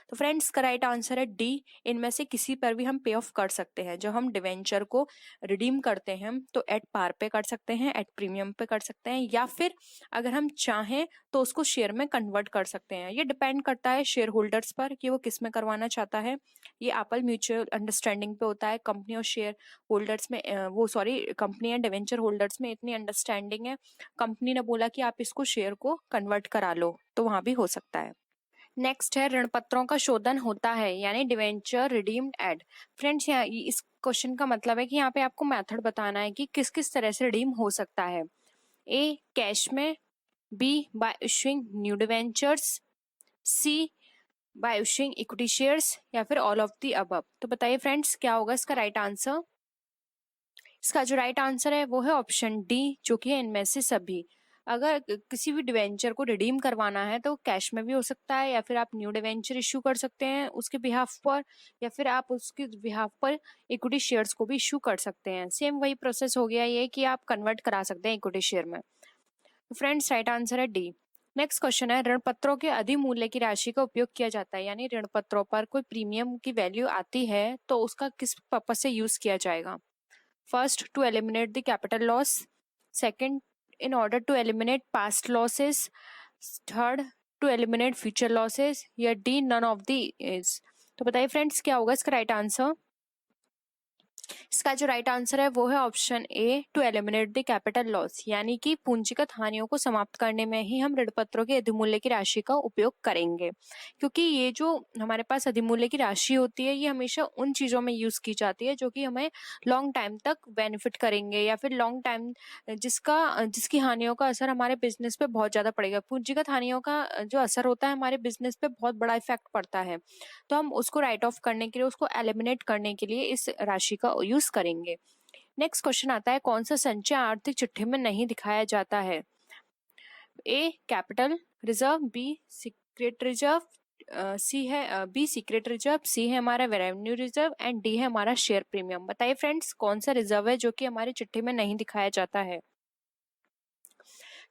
तो फ्रेंड्स का राइट आंसर है डी, इनमें से किसी पर भी हम पे ऑफ कर सकते हैं। जब हम डिवेंचर को रिडीम करते हैं तो एट पार पे कर सकते हैं, एट प्रीमियम पे कर सकते हैं, या फिर अगर हम चाहें तो उसको शेयर में कन्वर्ट कर सकते हैं। ये डिपेंड करता है शेयर होल्डर्स पर कि वो किस में करवाना चाहता है। ये आपस म्यूचुअल अंडरस्टैंडिंग पे होता है। कंपनी और शेयर होल्डर्स में कंपनी एंड डिवेंचर होल्डर्स में इतनी अंडरस्टैंडिंग है, कंपनी ने बोला कि आप इसको शेयर को कन्वर्ट करा लो तो वहां भी हो सकता है। नेक्स्ट है, ऋण पत्रों का शोधन होता है यानी डिवेंचर रिडीम्ड एट। फ्रेंड्स, यहाँ इस क्वेश्चन का मतलब है कि यहाँ पे आपको मेथड बताना है कि किस किस तरह से रिडीम हो सकता है। ए, कैश में, B, by issuing new debentures, C, by issuing equity shares, या फिर ऑल ऑफ द अबव? तो बताइए फ्रेंड्स, क्या होगा इसका राइट आंसर? इसका जो राइट आंसर है वो है ऑप्शन डी, जो कि है इनमें से सभी। अगर किसी भी डिवेंचर को रिडीम करवाना है तो कैश में भी हो सकता है, या फिर आप न्यू डिवेंचर इश्यू कर सकते हैं उसके बिहाफ पर, या फिर आप उसके बिहाफ पर इक्विटी शेयर्स को भी इश्यू कर सकते हैं। सेम वही प्रोसेस हो गया ये कि आप कन्वर्ट करा सकते हैं इक्विटी शेयर में। तो फ्रेंड्स, राइट आंसर है डी। नेक्स्ट क्वेश्चन है, ऋण पत्रों के अधिमूल्य की राशि का उपयोग किया जाता है, यानी ऋण पत्रों पर कोई प्रीमियम की वैल्यू आती है तो उसका किस पर्पज से यूज किया जाएगा? First, to eliminate the capital loss. Second, in order to eliminate past losses. Third, to eliminate future losses. या D, none of the is. तो बताइए फ्रेंड्स, क्या होगा इसका राइट आंसर? इसका जो राइट आंसर है वो है option A, to eliminate the capital loss, यानी कि पूंजीगत हानियों को समाप्त करने में ही हम ऋण पत्रों के अधिमूल्य की राशि का उपयोग करेंगे। क्योंकि ये जो हमारे पास अधिमूल्य की राशि होती है ये हमेशा उन चीज़ों में यूज़ की जाती है जो कि हमें लॉन्ग टाइम तक बेनिफिट करेंगे, या फिर लॉन्ग टाइम जिसकी हानियों का असर हमारे बिजनेस पे बहुत ज़्यादा पड़ेगा। पूंजीगत हानियों का जो असर होता है हमारे बिजनेस पे बहुत बड़ा इफेक्ट पड़ता है, तो हम उसको राइट ऑफ करने के लिए, उसको एलिमिनेट करने के लिए इस राशि का यूज करेंगे। नेक्स्ट क्वेश्चन आता है, कौन सा संचय आर्थिक चिट्ठी में नहीं दिखाया जाता है? A capital reserve, B secret reserve, C है बी सीक्रेट रिजर्व, सी है हमारा रेवेन्यू रिजर्व एंड डी है हमारा शेयर प्रीमियम। बताइए फ्रेंड्स कौन सा रिजर्व है जो कि हमारी चिट्ठी में नहीं दिखाया जाता है?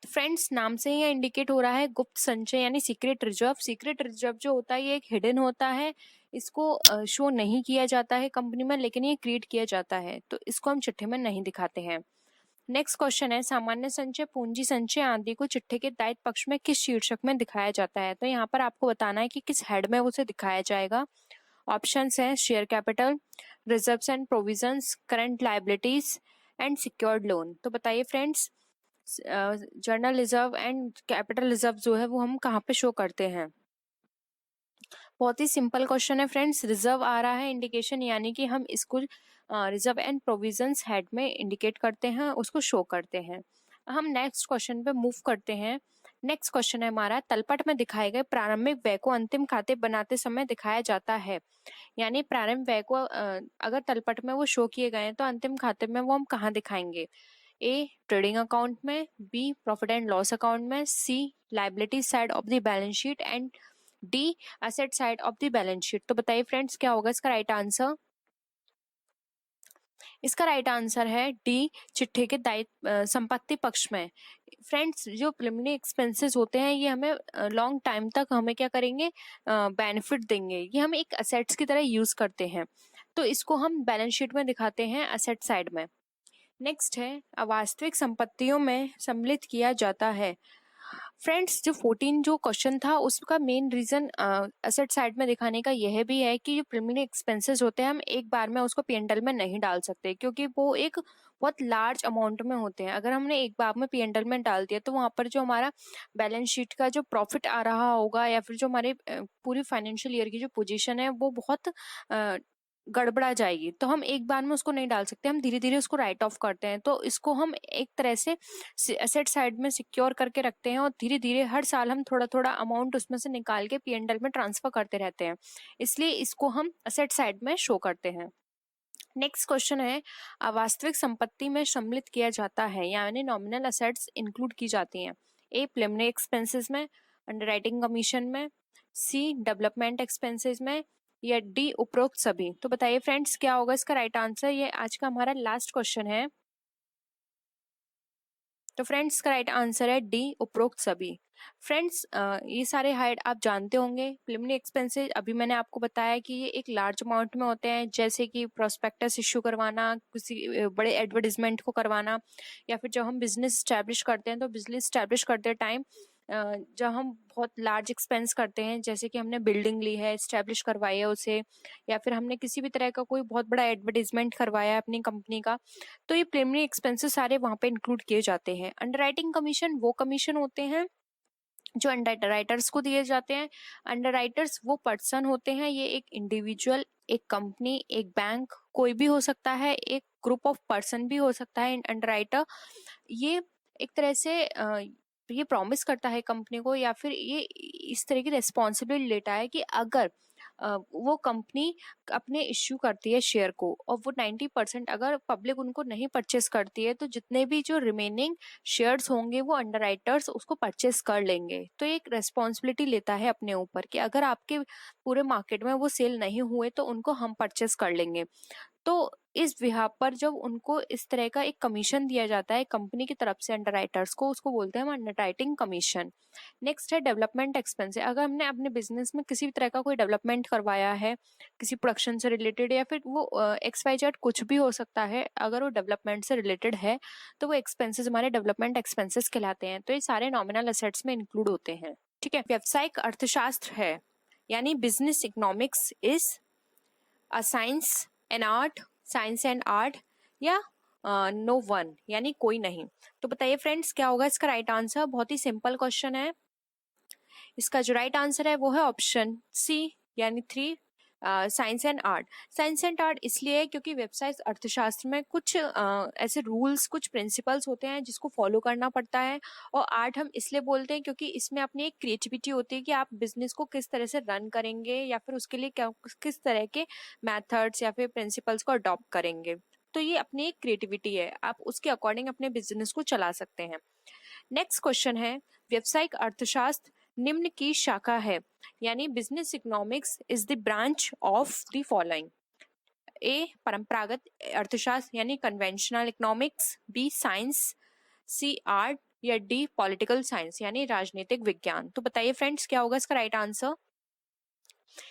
तो फ्रेंड्स नाम से ही इंडिकेट हो रहा है गुप्त संचय यानी सीक्रेट रिजर्व। सीक्रेट रिजर्व जो होता है ये एक हिडन होता है, इसको शो नहीं किया जाता है कंपनी में, लेकिन ये क्रिएट किया जाता है, तो इसको हम चिट्ठी में नहीं दिखाते हैं। नेक्स्ट क्वेश्चन है, सामान्य संचय, पूंजी संचय आदि को चिट्ठी के दायित्व पक्ष में किस शीर्षक में दिखाया जाता है? तो यहाँ पर आपको बताना है कि किस हेड में उसे दिखाया जाएगा। ऑप्शंस हैं share capital, reserves and provisions, current liabilities and secured loan. तो बताइए friends journal reserve and capital reserve जो है वो हम कहाँ पे शो करते हैं? बहुत ही सिंपल क्वेश्चन है फ्रेंड्स, रिजर्व आ रहा है इंडिकेशन, यानी कि हम इसको रिजर्व एंड प्रोविजंस हेड में इंडिकेट करते हैं, उसको शो करते हैं। हम नेक्स्ट क्वेश्चन पे मूव करते हैं। नेक्स्ट क्वेश्चन है हमारा, तलपट में दिखाए गए प्रारंभिक व्यय को अंतिम खाते बनाते समय दिखाया जाता है, यानी प्रारंभिक व्यय को अगर तलपट में वो शो किए गए हैं तो अंतिम खाते में वो हम कहाँ दिखाएंगे? ए ट्रेडिंग अकाउंट में, B profit and loss account में, C liability side of the balance sheet and D asset side of the balance sheet. तो बताइए फ्रेंड्स क्या होगा इसका राइट आंसर? इसका राइट आंसर है डी, चिट्ठी के दायित्व संपत्ति पक्ष में। फ्रेंड्स जो प्रिलिमिनरी एक्सपेंसेस होते हैं ये हमें लॉन्ग टाइम तक हमें क्या करेंगे, बेनिफिट देंगे, ये हम एक असेट्स की तरह यूज करते हैं, तो इसको हम बैलेंस शीट में दिखाते हैं असेट साइड में। नेक्स्ट है, अवास्तविक संपत्तियों में सम्मिलित किया जाता है। फ्रेंड्स जो 14 जो क्वेश्चन था उसका मेन रीजन असेट साइड में दिखाने का यह भी है कि जो प्रिलिमिनरी एक्सपेंसेस होते हैं हम एक बार में उसको P&L में नहीं डाल सकते, क्योंकि वो एक बहुत लार्ज अमाउंट में होते हैं। अगर हमने एक बार में P&L में डाल दिया तो वहां पर जो हमारा बैलेंस शीट का जो प्रॉफिट आ रहा होगा या फिर जो हमारे पूरी फाइनेंशियल ईयर की जो पोजीशन है वो बहुत गड़बड़ा जाएगी, तो हम एक बार में उसको नहीं डाल सकते, हम धीरे धीरे उसको राइट ऑफ करते हैं। तो इसको हम एक तरह से एसेट साइड में सिक्योर करके रखते हैं और धीरे धीरे हर साल हम थोड़ा थोड़ा अमाउंट उसमें से निकाल के P&L में ट्रांसफर करते रहते हैं, इसलिए इसको हम एसेट साइड में शो करते हैं। नेक्स्ट क्वेश्चन है, अवास्तविक संपत्ति में सम्मिलित किया जाता है यानी नॉमिनल असेट्स इंक्लूड की जाती हैं। ए प्रिलिमिनरी एक्सपेंसेस में, अंडरराइटिंग कमीशन में, सी डेवलपमेंट एक्सपेंसेस में, या डी उपरोक्त सभी। तो बताइए फ्रेंड्स क्या होगा इसका राइट आंसर? ये आज का हमारा लास्ट क्वेश्चन है। तो फ्रेंड्स का राइट आंसर है डी उपरोक्त सभी। फ्रेंड्स ये सारे हाइड आप जानते होंगे। प्रिलिमिनरी एक्सपेंसेस अभी मैंने आपको बताया कि ये एक लार्ज अमाउंट में होते हैं, जैसे कि प्रोस्पेक्टस इश्यू करवाना, किसी बड़े एडवर्टाइजमेंट को करवाना, या फिर जब हम बिजनेस स्टैब्लिश करते हैं तो बिजनेस स्टैब्लिश करते टाइम जब हम बहुत लार्ज एक्सपेंस करते हैं, जैसे कि हमने बिल्डिंग ली है, स्टैब्लिश करवाई है उसे, या फिर हमने किसी भी तरह का कोई बहुत बड़ा एडवर्टाइजमेंट करवाया है अपनी कंपनी का, तो ये प्रिलिमिनरी एक्सपेंसेस सारे वहां पे इंक्लूड किए जाते हैं। अंडरराइटिंग कमीशन वो कमीशन होते हैं जो अंडरराइटर्स को दिए जाते हैं। अंडरराइटर्स वो पर्सन होते हैं, ये एक इंडिविजुअल, एक कंपनी, एक बैंक, कोई भी हो सकता है, एक ग्रुप ऑफ पर्सन भी हो सकता है। अंडरराइटर ये एक तरह से ये प्रॉमिस करता है कंपनी को, या फिर ये इस तरह की रिस्पॉन्सिबिलिटी लेता है कि अगर वो कंपनी अपने इश्यू करती है शेयर को और वो 90% अगर पब्लिक उनको नहीं परचेस करती है, तो जितने भी जो रिमेनिंग शेयर्स होंगे वो अंडरराइटर्स उसको परचेस कर लेंगे। तो एक रेस्पॉन्सिबिलिटी लेता है अपने ऊपर कि अगर आपके पूरे मार्केट में वो सेल नहीं हुए तो उनको हम परचेस कर लेंगे। तो इस बिहाफ पर जब उनको इस तरह का एक कमीशन दिया जाता है कंपनी की तरफ से अंडरराइटर्स को, उसको बोलते हैं हम अंडरराइटिंग कमीशन। नेक्स्ट है डेवलपमेंट एक्सपेंस। अगर हमने अपने बिजनेस में किसी भी तरह का कोई डेवलपमेंट करवाया है, किसी प्रोडक्शन से रिलेटेड, या फिर वो XYZ कुछ भी हो सकता है, अगर वो डेवलपमेंट से रिलेटेड है तो वो एक्सपेंसेस हमारे डेवलपमेंट एक्सपेंसेस कहलाते हैं। तो ये सारे नॉमिनल असेट्स में इंक्लूड होते हैं। ठीक है, व्यावसायिक अर्थशास्त्र है यानी business economics is a science, an art, science and art या नो वन यानी कोई नहीं। तो बताइए फ्रेंड्स क्या होगा इसका राइट आंसर। बहुत ही सिंपल क्वेश्चन है। इसका जो राइट आंसर है वो है ऑप्शन सी यानी 3 science and art. Science and art इसलिए है क्योंकि व्यवसाय अर्थशास्त्र में कुछ ऐसे रूल्स कुछ प्रिंसिपल्स होते हैं जिसको फॉलो करना पड़ता है। और आर्ट हम इसलिए बोलते हैं क्योंकि इसमें अपनी एक क्रिएटिविटी होती है कि आप बिजनेस को किस तरह से रन करेंगे या फिर उसके लिए क्या किस तरह के मेथड्स या फिर प्रिंसिपल्स को अडॉप्ट करेंगे। तो ये अपनी एक क्रिएटिविटी है, आप उसके अकॉर्डिंग अपने बिजनेस को चला सकते हैं। नेक्स्ट क्वेश्चन है व्यावसायिक अर्थशास्त्र निम्न की शाखा है यानी business economics is the branch of the following. A परंपरागत अर्थशास्त्र यानी conventional economics, B science, C art या डी पॉलिटिकल साइंस यानी राजनीतिक विज्ञान। तो बताइए फ्रेंड्स क्या होगा इसका राइट आंसर।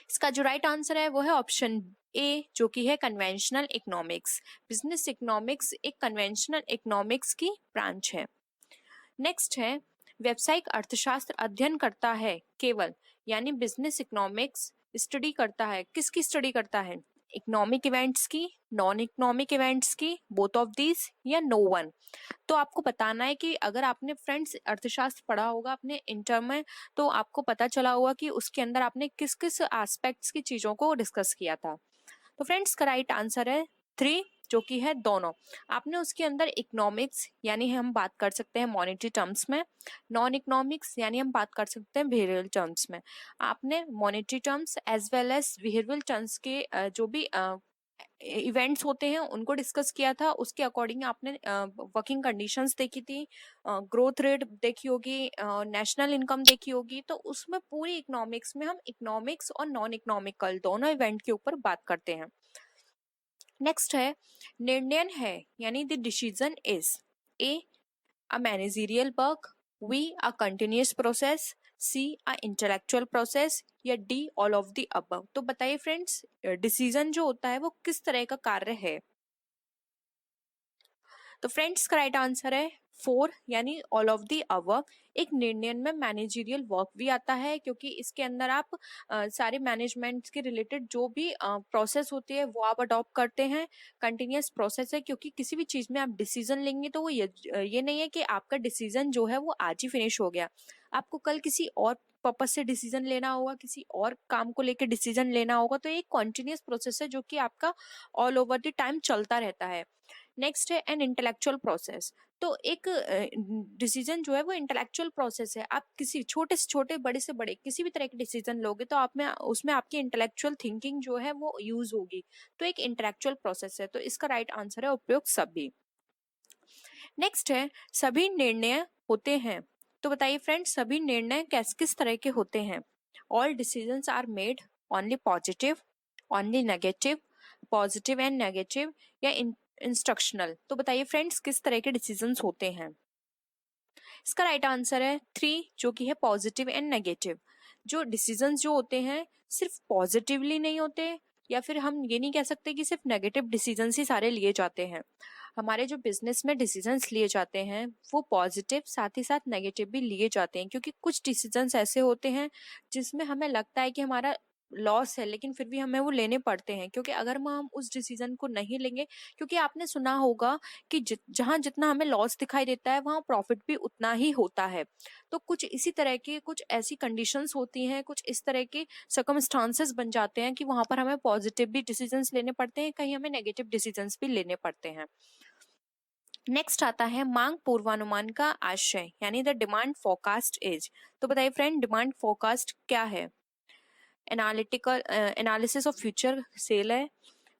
इसका जो राइट आंसर है वो है ऑप्शन ए जो कि है कन्वेंशनल इकोनॉमिक्स। बिजनेस इकोनॉमिक्स एक कन्वेंशनल इकोनॉमिक्स की ब्रांच है। नेक्स्ट है व्यावसायिक अर्थशास्त्र अध्ययन करता है केवल यानी बिजनेस इकोनॉमिक्स स्टडी करता है किसकी स्टडी करता है, इकोनॉमिक इवेंट्स की, नॉन इकोनॉमिक इवेंट्स की, बोथ ऑफ दीज या नो वन। तो आपको बताना है कि अगर आपने फ्रेंड्स अर्थशास्त्र पढ़ा होगा अपने इंटर में तो आपको पता चला होगा कि उसके अंदर आपने किस किस एस्पेक्ट्स की चीजों को डिस्कस किया था। तो फ्रेंड्स का राइट आंसर है 3 जो कि है दोनों। आपने उसके अंदर इकोनॉमिक्स यानी हम बात कर सकते हैं मॉनेटरी टर्म्स में, नॉन इकोनॉमिक्स यानी हम बात कर सकते हैं बिहेवियरल टर्म्स में। आपने monetary terms as well as behavioural terms के जो भी इवेंट्स होते हैं उनको डिस्कस किया था। उसके अकॉर्डिंग आपने वर्किंग कंडीशंस देखी थी, ग्रोथ रेट देखी होगी, नेशनल इनकम देखी होगी। तो उसमें पूरी इकोनॉमिक्स में हम इकोनॉमिक्स और नॉन इकोनॉमिकल दोनों इवेंट के ऊपर बात करते हैं। नेक्स्ट है निर्णय है यानी the decision is a a managerial work, B a continuous process, C a intellectual process या D all of the above. तो बताइए फ्रेंड्स डिसीजन जो होता है वो किस तरह का कार्य है। तो फ्रेंड्स का राइट आंसर है 4 यानी ऑल ऑफ दी अबव। एक निर्णय में मैनेजरियल वर्क भी आता है क्योंकि इसके अंदर आप सारे मैनेजमेंट के रिलेटेड जो भी प्रोसेस होती है वो आप अडॉप्ट करते हैं। कंटिन्यूअस प्रोसेस है क्योंकि किसी भी चीज में आप डिसीजन लेंगे तो वो ये नहीं है कि आपका डिसीजन जो है वो आज ही फिनिश हो गया। आपको कल किसी और पर्पज से डिसीजन लेना होगा, किसी और काम को लेकर डिसीजन लेना होगा। तो एक कॉन्टिन्यूअस प्रोसेस है जो कि आपका ऑल ओवर द टाइम चलता रहता है। नेक्स्ट है एन इंटेलेक्चुअल प्रोसेस। तो एक डिसीजन जो है वो इंटेलेक्चुअल प्रोसेस है। आप किसी छोटे से छोटे बड़े से बड़े किसी भी तरह के डिसीजन लोगे तो आप में उसमें आपकी इंटेलेक्चुअल थिंकिंग जो है वो यूज होगी। तो एक इंटेलेक्चुअल प्रोसेस है। तो इसका राइट आंसर है उपयुक्त सभी। नेक्स्ट है सभी निर्णय होते हैं। तो बताइए फ्रेंड्स सभी निर्णय किस तरह के होते हैं। All decisions are made only positive, only negative, positive and negative या इंस्ट्रक्शनल। तो बताइए फ्रेंड्स किस तरह के डिसीजंस होते हैं। इसका राइट आंसर है 3 जो कि है पॉजिटिव एंड नेगेटिव। जो डिसीजंस जो होते हैं सिर्फ पॉजिटिवली नहीं होते या फिर हम ये नहीं कह सकते कि सिर्फ नेगेटिव डिसीजंस ही सारे लिए जाते हैं। हमारे जो बिजनेस में डिसीजंस लिए जाते हैं वो पॉजिटिव साथ ही साथ नेगेटिव भी लिए जाते हैं क्योंकि कुछ डिसीजंस ऐसे होते हैं जिसमें हमें लगता है कि हमारा लॉस है लेकिन फिर भी हमें वो लेने पड़ते हैं क्योंकि अगर हम उस डिसीजन को नहीं लेंगे, क्योंकि आपने सुना होगा कि जहां जितना हमें लॉस दिखाई देता है वहां प्रॉफिट भी उतना ही होता है। तो कुछ इसी तरह की कुछ ऐसी कंडीशंस होती हैं, कुछ इस तरह के सर्कमस्टांसेस बन जाते हैं कि वहां पर हमें पॉजिटिव भी डिसीजंस लेने पड़ते हैं, कहीं हमें नेगेटिव डिसीजंस भी लेने पड़ते हैं। नेक्स्ट आता है मांग पूर्वानुमान का आशय यानी द डिमांड फोरकास्ट इज। तो बताइए फ्रेंड डिमांड फोरकास्ट क्या है। Analytical analysis of future cell है,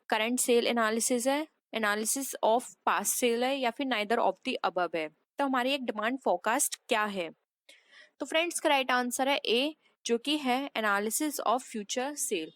करंट सेल एनालिसिस है, एनालिसिस ऑफ पास्ट सेल है या फिर नाइदर ऑफ द अबव है। तो हमारी एक डिमांड फोरकास्ट क्या है। तो फ्रेंड्स का राइट आंसर है ए जो कि है analysis of future cell.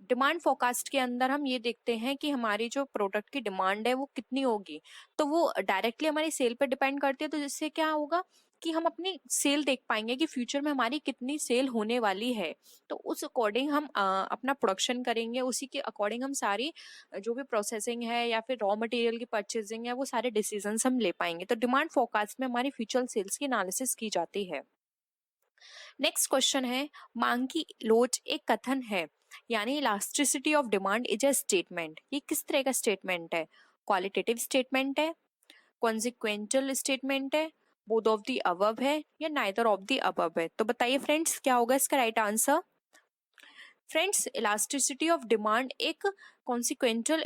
Demand forecast के अंदर हम ये देखते हैं कि हमारी जो प्रोडक्ट की डिमांड है वो कितनी होगी। तो वो डायरेक्टली हमारी सेल पर डिपेंड करती है। तो जिससे क्या होगा कि हम अपनी सेल देख पाएंगे कि फ्यूचर में हमारी कितनी सेल होने वाली है। तो उस अकॉर्डिंग हम अपना प्रोडक्शन करेंगे, उसी के अकॉर्डिंग हम सारी जो भी प्रोसेसिंग है या फिर रॉ मटेरियल की परचेजिंग है वो सारे डिसीजंस हम ले पाएंगे। तो डिमांड फोरकास्ट में हमारी फ्यूचर सेल्स की एनालिसिस की जाती है। नेक्स्ट क्वेश्चन है मांग की लोच एक कथन है यानी elasticity of demand is a statement. ये किस तरह का स्टेटमेंट है? क्वालिटेटिव स्टेटमेंट है, कॉन्सिक्वेंशियल स्टेटमेंट है, बोथ ऑफ द अबव है, या नाइदर ऑफ द अबव है? तो बताइए फ्रेंड्स क्या होगा इसका right answer? Friends, elasticity of demand एक कॉन्सिक्वेंशियल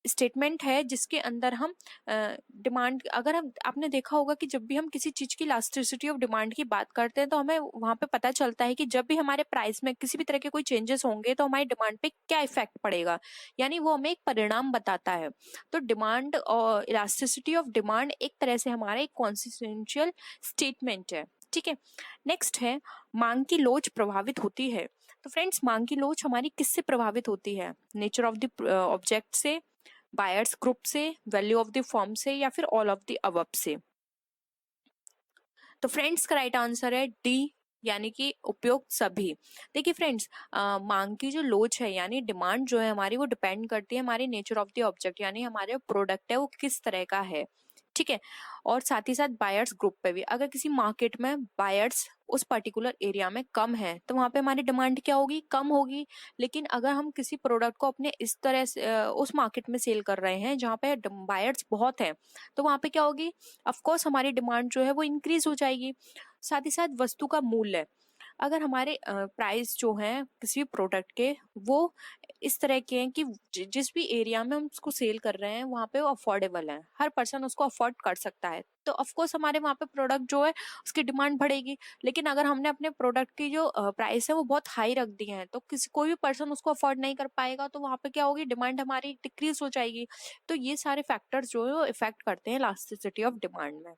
स्टेटमेंट है जिसके अंदर हम डिमांड, अगर हम आपने देखा होगा कि जब भी हम किसी चीज की इलास्टिसिटी ऑफ डिमांड की बात करते हैं तो हमें वहां पे पता चलता है कि जब भी हमारे प्राइस में किसी भी तरह के कोई चेंजेस होंगे तो हमारी डिमांड पे क्या इफेक्ट पड़ेगा, यानी वो हमें एक परिणाम बताता है। तो डिमांड और इलास्टिसिटी ऑफ डिमांड एक तरह से हमारा एक कॉन्सिक्वेंशियल स्टेटमेंट है। ठीक है, नेक्स्ट है मांग की लोच प्रभावित होती है। तो फ्रेंड्स, मांग की लोच हमारी किससे प्रभावित होती है? नेचर ऑफ द ऑब्जेक्ट से, बायर्स ग्रुप से, वैल्यू ऑफ द फर्म से, या फिर ऑल ऑफ द अबव से? तो फ्रेंड्स का राइट आंसर है डी, यानी कि उपयुक्त सभी। देखिए फ्रेंड्स, मांग की जो लोच है यानी डिमांड जो है हमारी, वो डिपेंड करती है हमारी नेचर ऑफ द ऑब्जेक्ट, यानी हमारे प्रोडक्ट है वो किस तरह का है। ठीक है, और साथ ही साथ बायर्स ग्रुप पे भी, अगर किसी मार्केट में बायर्स उस पर्टिकुलर एरिया में कम है तो वहां पे हमारी डिमांड क्या होगी? कम होगी। लेकिन अगर हम किसी प्रोडक्ट को अपने इस तरह से उस मार्केट में सेल कर रहे हैं जहाँ पे बायर्स बहुत हैं, तो वहां पे क्या होगी? ऑफ कोर्स हमारी डिमांड जो है वो इंक्रीज हो जाएगी। साथ ही साथ वस्तु का मूल्य, अगर हमारे प्राइस जो हैं किसी भी प्रोडक्ट के वो इस तरह के हैं कि जिस भी एरिया में हम उसको सेल कर रहे हैं वहाँ पे वो अफोर्डेबल है, हर पर्सन उसको अफोर्ड कर सकता है, तो ऑफ कोर्स हमारे वहाँ पे प्रोडक्ट जो है उसकी डिमांड बढ़ेगी। लेकिन अगर हमने अपने प्रोडक्ट की जो प्राइस है वो बहुत हाई रख दी है तो किसी कोई भी पर्सन उसको अफोर्ड नहीं कर पाएगा, तो वहाँ पे क्या होगी? डिमांड हमारी डिक्रीज हो जाएगी। तो ये सारे फैक्टर्स जो है वो इफेक्ट करते हैं इलास्टिसिटी ऑफ डिमांड में।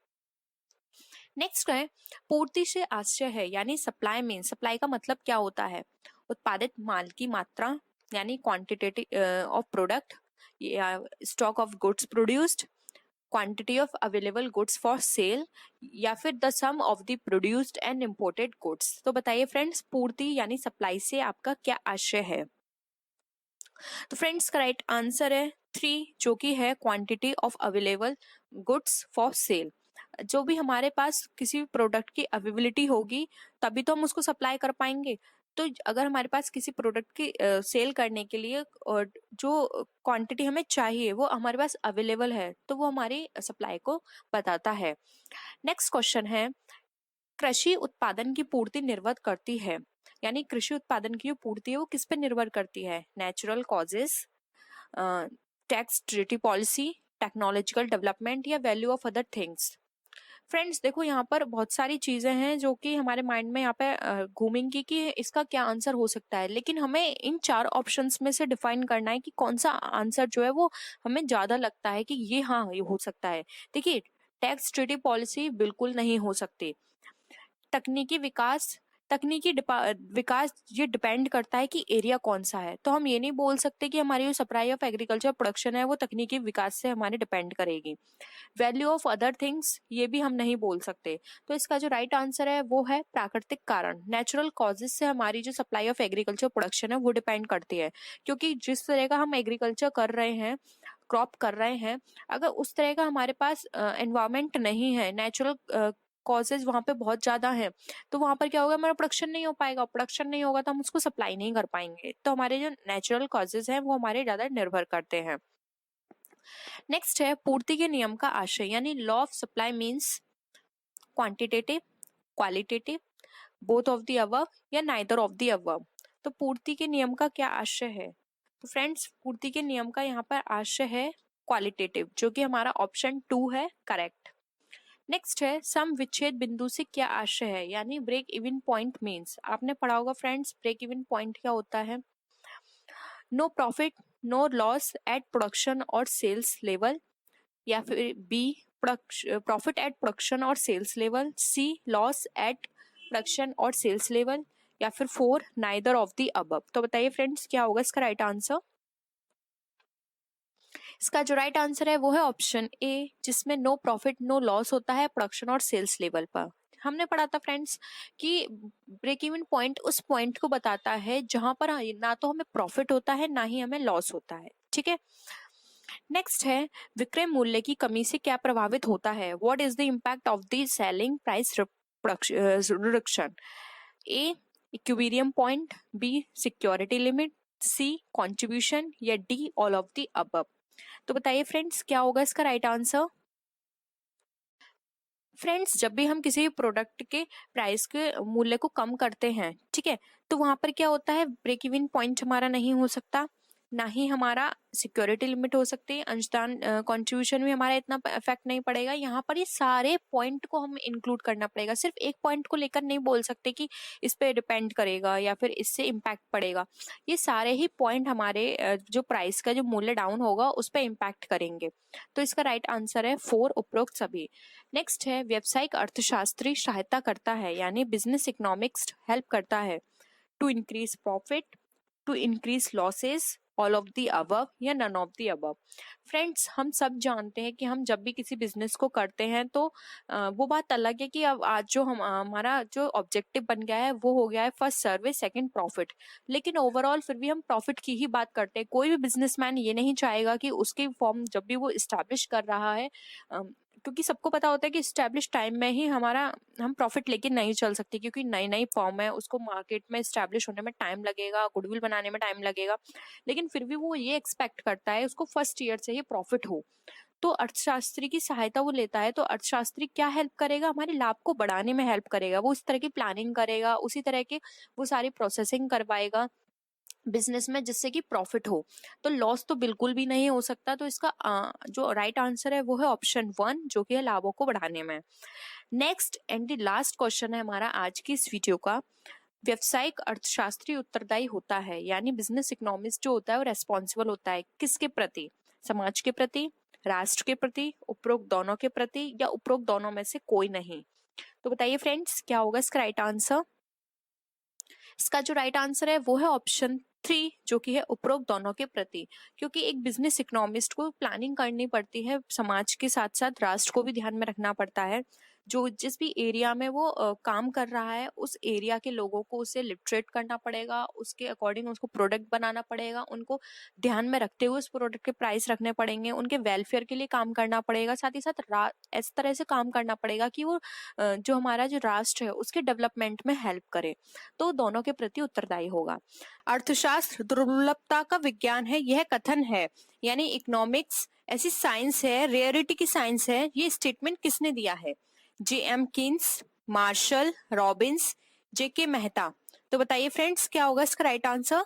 नेक्स्ट है पूर्ति से आशय है, यानी सप्लाई मीन, सप्लाई का मतलब क्या होता है? उत्पादित माल की मात्रा, यानी क्वांटिटी ऑफ प्रोडक्ट, या stock of goods produced, quantity of available goods for sale, या फिर the sum of the produced and imported goods? तो बताइए फ्रेंड्स, पूर्ति यानी सप्लाई से आपका क्या आशय है? तो फ्रेंड्स का राइट आंसर है 3, जो कि है quantity of available goods for cell. जो भी हमारे पास किसी भी प्रोडक्ट की अवेलेबिलिटी होगी तभी तो हम उसको सप्लाई कर पाएंगे। तो अगर हमारे पास किसी प्रोडक्ट की सेल करने के लिए जो क्वांटिटी हमें चाहिए वो हमारे पास अवेलेबल है तो वो हमारी सप्लाई को बताता है। नेक्स्ट क्वेश्चन है कृषि उत्पादन की पूर्ति निर्भर करती है, यानी कृषि उत्पादन की जो पूर्ति है वो किस पे निर्भर करती है? Natural causes, tax treaty policy, technological development, या value of other things? Friends देखो, यहाँ पर बहुत सारी चीजें हैं जो कि हमारे माइंड में यहाँ पे घूमेंगी कि इसका क्या आंसर हो सकता है, लेकिन हमें इन 4 ऑप्शंस में से डिफाइन करना है कि कौन सा आंसर जो है वो हमें ज्यादा लगता है कि ये हाँ ये हो सकता है। देखिए, टैक्स ट्रीटी पॉलिसी बिल्कुल नहीं हो सकती। तकनीकी विकास, विकास ये डिपेंड करता है कि एरिया कौन सा है, तो हम ये नहीं बोल सकते कि हमारी जो सप्लाई ऑफ एग्रीकल्चर प्रोडक्शन है वो तकनीकी विकास से हमारे डिपेंड करेगी। वैल्यू ऑफ अदर थिंग्स ये भी हम नहीं बोल सकते। तो इसका जो राइट आंसर है वो है प्राकृतिक कारण, नेचुरल कॉजेज से हमारी जो सप्लाई ऑफ एग्रीकल्चर प्रोडक्शन है वो डिपेंड करती है। क्योंकि जिस तरह का हम एग्रीकल्चर कर रहे हैं, क्रॉप कर रहे हैं, अगर उस तरह का हमारे पास एनवायरमेंट नहीं है, नेचुरल कॉजेज वहां पे बहुत ज्यादा है, तो वहां पर क्या होगा? हमारा प्रोडक्शन नहीं हो पाएगा, प्रोडक्शन नहीं होगा तो हम उसको सप्लाई नहीं कर पाएंगे। तो हमारे जो नेचुरल कॉजेज हैं वो हमारे ज्यादा निर्भर करते हैं। नेक्स्ट है पूर्ति के नियम का आशय, यानी law of supply means quantitative, qualitative, both of the above, या नाइदर ऑफ द अबव? तो पूर्ति के नियम का क्या आशय है? तो फ्रेंड्स, पूर्ति के नियम का यहाँ पर आशय है क्वालिटेटिव, जो कि हमारा ऑप्शन 2 है करेक्ट। नेक्स्ट है सम विच्छेद बिंदु से क्या आशय है, यानी ब्रेक इवन पॉइंट मीन्स, आपने पढ़ा होगा फ्रेंड्स ब्रेक इवन पॉइंट क्या होता है? No profit no loss at production और सेल्स लेवल, या फिर बी प्रॉफिट एट प्रोडक्शन और sales level, C loss at production और सेल्स लेवल, या फिर 4 नाइदर ऑफ द अबव? तो बताइए फ्रेंड्स क्या होगा इसका राइट आंसर? इसका जो राइट आंसर है वो है ऑप्शन ए, जिसमें नो प्रॉफिट नो लॉस होता है प्रोडक्शन और सेल्स लेवल पर। हमने पढ़ा था फ्रेंड्स कि ब्रेक इवन पॉइंट उस पॉइंट को बताता है जहां पर ना तो हमें प्रॉफिट होता है ना ही हमें लॉस होता है। ठीक है, नेक्स्ट है विक्रय मूल्य की कमी से क्या प्रभावित होता है? What is the impact of the selling price reduction? A equilibrium point, B security limit, C contribution या D all of the above. तो बताइए फ्रेंड्स क्या होगा इसका राइट आंसर। फ्रेंड्स जब भी हम किसी भी प्रोडक्ट के प्राइस के मूल्य को कम करते हैं, ठीक है, तो वहां पर क्या होता है, ब्रेक इवन पॉइंट हमारा नहीं हो सकता, ना ही हमारा सिक्योरिटी लिमिट हो सकती है, अंशदान कंट्रीब्यूशन भी हमारा इतना इफेक्ट नहीं पड़ेगा। यहाँ पर ये सारे पॉइंट को हम इंक्लूड करना पड़ेगा, सिर्फ एक पॉइंट को लेकर नहीं बोल सकते कि इस पे डिपेंड करेगा या फिर इससे इम्पैक्ट पड़ेगा। ये सारे ही पॉइंट हमारे जो प्राइस का जो मूल्य डाउन होगा उस पर इम्पैक्ट करेंगे। तो इसका राइट आंसर है 4 उपरोक्त सभी। नेक्स्ट है व्यावसायिक अर्थशास्त्री सहायता करता है यानी बिजनेस इकोनॉमिक्स हेल्प करता है to increase profit, to increase losses, all of the above या none of the above. Friends हम सब जानते हैं कि हम जब भी किसी बिजनेस को करते हैं तो वो बात अलग है कि अब आज जो हमारा जो ऑब्जेक्टिव बन गया है वो हो गया है फर्स्ट सर्विस सेकंड प्रॉफिट, लेकिन ओवरऑल फिर भी हम प्रॉफिट की ही बात करते हैं। कोई भी बिजनेसमैन ये नहीं चाहेगा कि उसकी फॉर्म जब भी वो इस्टेब्लिश कर रहा है, क्योंकि सबको पता होता है कि स्टैब्लिश टाइम में ही हम प्रॉफिट लेके नहीं चल सकते, क्योंकि नई नई फॉर्म है, उसको मार्केट में स्टैब्लिश होने में टाइम लगेगा, गुडविल बनाने में टाइम लगेगा, लेकिन फिर भी वो ये एक्सपेक्ट करता है उसको फर्स्ट ईयर से ही प्रॉफिट हो। तो अर्थशास्त्री की सहायता वो लेता है, तो अर्थशास्त्री क्या हेल्प करेगा, हमारे लाभ को बढ़ाने में हेल्प करेगा, वो इस तरह की प्लानिंग करेगा, उसी तरह के वो सारी प्रोसेसिंग करवाएगा बिजनेस में जिससे कि प्रॉफिट हो। तो लॉस तो बिल्कुल भी नहीं हो सकता। तो इसका जो राइट आंसर है वो है ऑप्शन 1 जो कि है लाभों को बढ़ाने में। Next and the last question है हमारा आज की इस वीडियो का, व्यवसायिक अर्थशास्त्री उत्तरदायी होता है यानी बिजनेस इकोनॉमिस्ट जो होता है वो रेस्पॉन्सिबल होता है किसके प्रति, समाज के प्रति, राष्ट्र के प्रति, उपरोक्त दोनों के प्रति या उपरोक्त दोनों में से कोई नहीं। तो बताइए फ्रेंड्स क्या होगा इसका राइट आंसर। इसका जो राइट आंसर है वो है ऑप्शन 3 जो कि है उपरोक्त दोनों के प्रति, क्योंकि एक बिजनेस इकोनॉमिस्ट को प्लानिंग करनी पड़ती है, समाज के साथ साथ राष्ट्र को भी ध्यान में रखना पड़ता है। जो जिस भी एरिया में वो काम कर रहा है उस एरिया के लोगों को उसे लिटरेट करना पड़ेगा, उसके अकॉर्डिंग उसको प्रोडक्ट बनाना पड़ेगा, उनको ध्यान में रखते हुए उस प्रोडक्ट के प्राइस रखने पड़ेंगे, उनके वेलफेयर के लिए काम करना पड़ेगा, साथ ही साथ इस तरह से काम करना पड़ेगा कि वो जो हमारा जो राष्ट्र है उसके डेवलपमेंट में हेल्प करे। तो दोनों के प्रति उत्तरदायी होगा। अर्थशास्त्र दुर्लभता का विज्ञान है यह कथन है, यानी इकोनॉमिक्स ऐसी साइंस है, रेयरिटी की साइंस है, ये स्टेटमेंट किसने दिया है, J M. Keynes, Marshall, Robbins, J K. Mehta. तो बताइए फ्रेंड्स क्या होगा इसका राइट आंसर।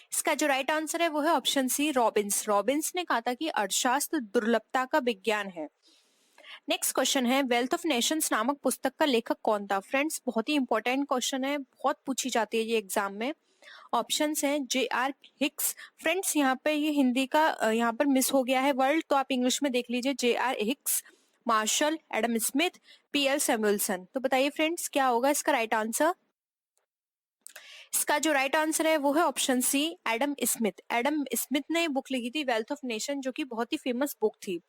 इसका जो राइट आंसर है वो है ऑप्शन सी रॉबिन्स। रॉबिन्स ने कहा था कि अर्थशास्त्र दुर्लभता का विज्ञान है। नेक्स्ट क्वेश्चन है वेल्थ ऑफ नेशंस नामक पुस्तक का लेखक कौन था। फ्रेंड्स बहुत ही इंपॉर्टेंट क्वेश्चन है, बहुत पूछी जाती है ये एग्जाम में। ऑप्शंस हैं जे.आर. हिक्स। फ्रेंड्स यहाँ पे ये हिंदी का यहाँ पर मिस हो गया है वर्ड, तो आप इंग्लिश में देख लीजिए, J R. Hicks, Marshall, Adam Smith, P L. Samuelson. तो बताइए फ्रेंड्स क्या होगा इसका राइट आंसर। इसका जो राइट आंसर है वो है option C Adam Smith. Adam Smith ने बुक लिखी थी वेल्थ ऑफ नेशन जो कि बहुत ही फेमस बुक थी।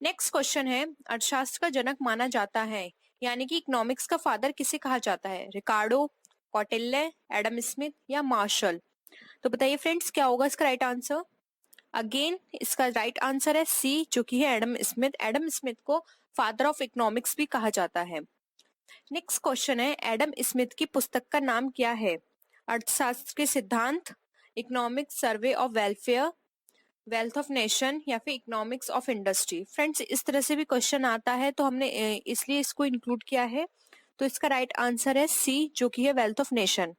नेक्स्ट क्वेश्चन है अर्थशास्त्र का जनक माना जाता है यानी कि इकोनॉमिक्स का फादर किसे कहा जाता है, रिकार्डो, कौटिल्य, एडम स्मिथ या मार्शल। तो बताइए फ्रेंड्स क्या होगा इसका राइट आंसर। अगेन इसका राइट आंसर है सी जो कि है एडम स्मिथ। एडम स्मिथ को फादर ऑफ इकोनॉमिक्स भी कहा जाता है। नेक्स्ट क्वेश्चन है एडम स्मिथ की पुस्तक का नाम क्या है, अर्थशास्त्र के सिद्धांत, economic survey of welfare, wealth of nation या फिर इकोनॉमिक्स ऑफ इंडस्ट्री। फ्रेंड्स इस तरह से भी क्वेश्चन आता है तो हमने इसलिए इसको इंक्लूड किया है। तो इसका राइट आंसर है सी जो कि है wealth of nation.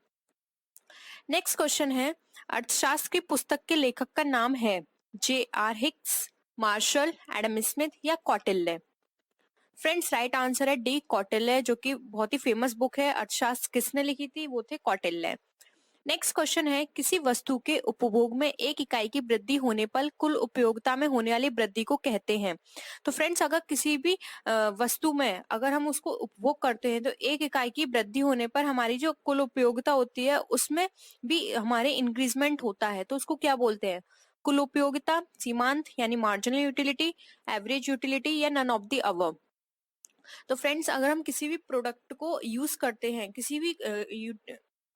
Next question है अर्थशास्त्र की पुस्तक के लेखक का नाम है J R. Hicks, Marshall, Adam Smith या कौटिल्य। फ्रेंड्स राइट आंसर है डी कौटिल्य, जो कि बहुत ही फेमस बुक है। अर्थशास्त्र किसने लिखी थी, वो थे कौटिल्य। नेक्स्ट क्वेश्चन है किसी वस्तु के उपभोग में 1 इकाई की वृद्धि होने पर कुल उपयोगिता में होने वाली वृद्धि को कहते हैं। तो फ्रेंड्स अगर किसी भी वस्तु में अगर हम उसको उपभोग करते हैं तो 1 इकाई की वृद्धि होने पर हमारी जो कुल उपयोगिता होती है उसमें भी हमारे इंक्रीजमेंट होता है, तो उसको क्या बोलते हैं, कुल उपयोगिता, सीमांत यानी मार्जिनल यूटिलिटी, एवरेज यूटिलिटी या नन ऑफ द अबव। तो फ्रेंड्स अगर हम किसी भी प्रोडक्ट को यूज करते हैं, किसी भी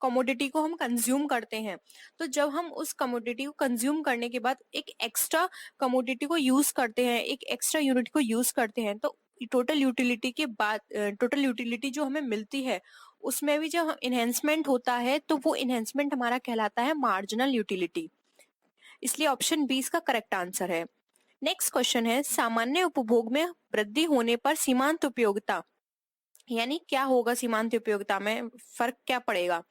कमोडिटी को हम कंज्यूम करते हैं, तो जब हम उस कमोडिटी को कंज्यूम करने के बाद एक एक्स्ट्रा कमोडिटी को यूज करते हैं, एक एक्स्ट्रा यूनिट को यूज करते हैं, तो टोटल यूटिलिटी के बाद टोटल यूटिलिटी जो हमें मिलती है उसमें भी जब इन्हेंसमेंट होता है तो वो इन्हेंसमेंट हमारा कहलाता है मार्जिनल यूटिलिटी। इसलिए ऑप्शन बी इसका करेक्ट आंसर है। नेक्स्ट क्वेश्चन है, सामान्य उपभोग में वृद्धि होने पर सीमांत उपयोगिता, यानी क्या होगा सीमांत उपयोगिता में, फर्क क्या पड़ेगा,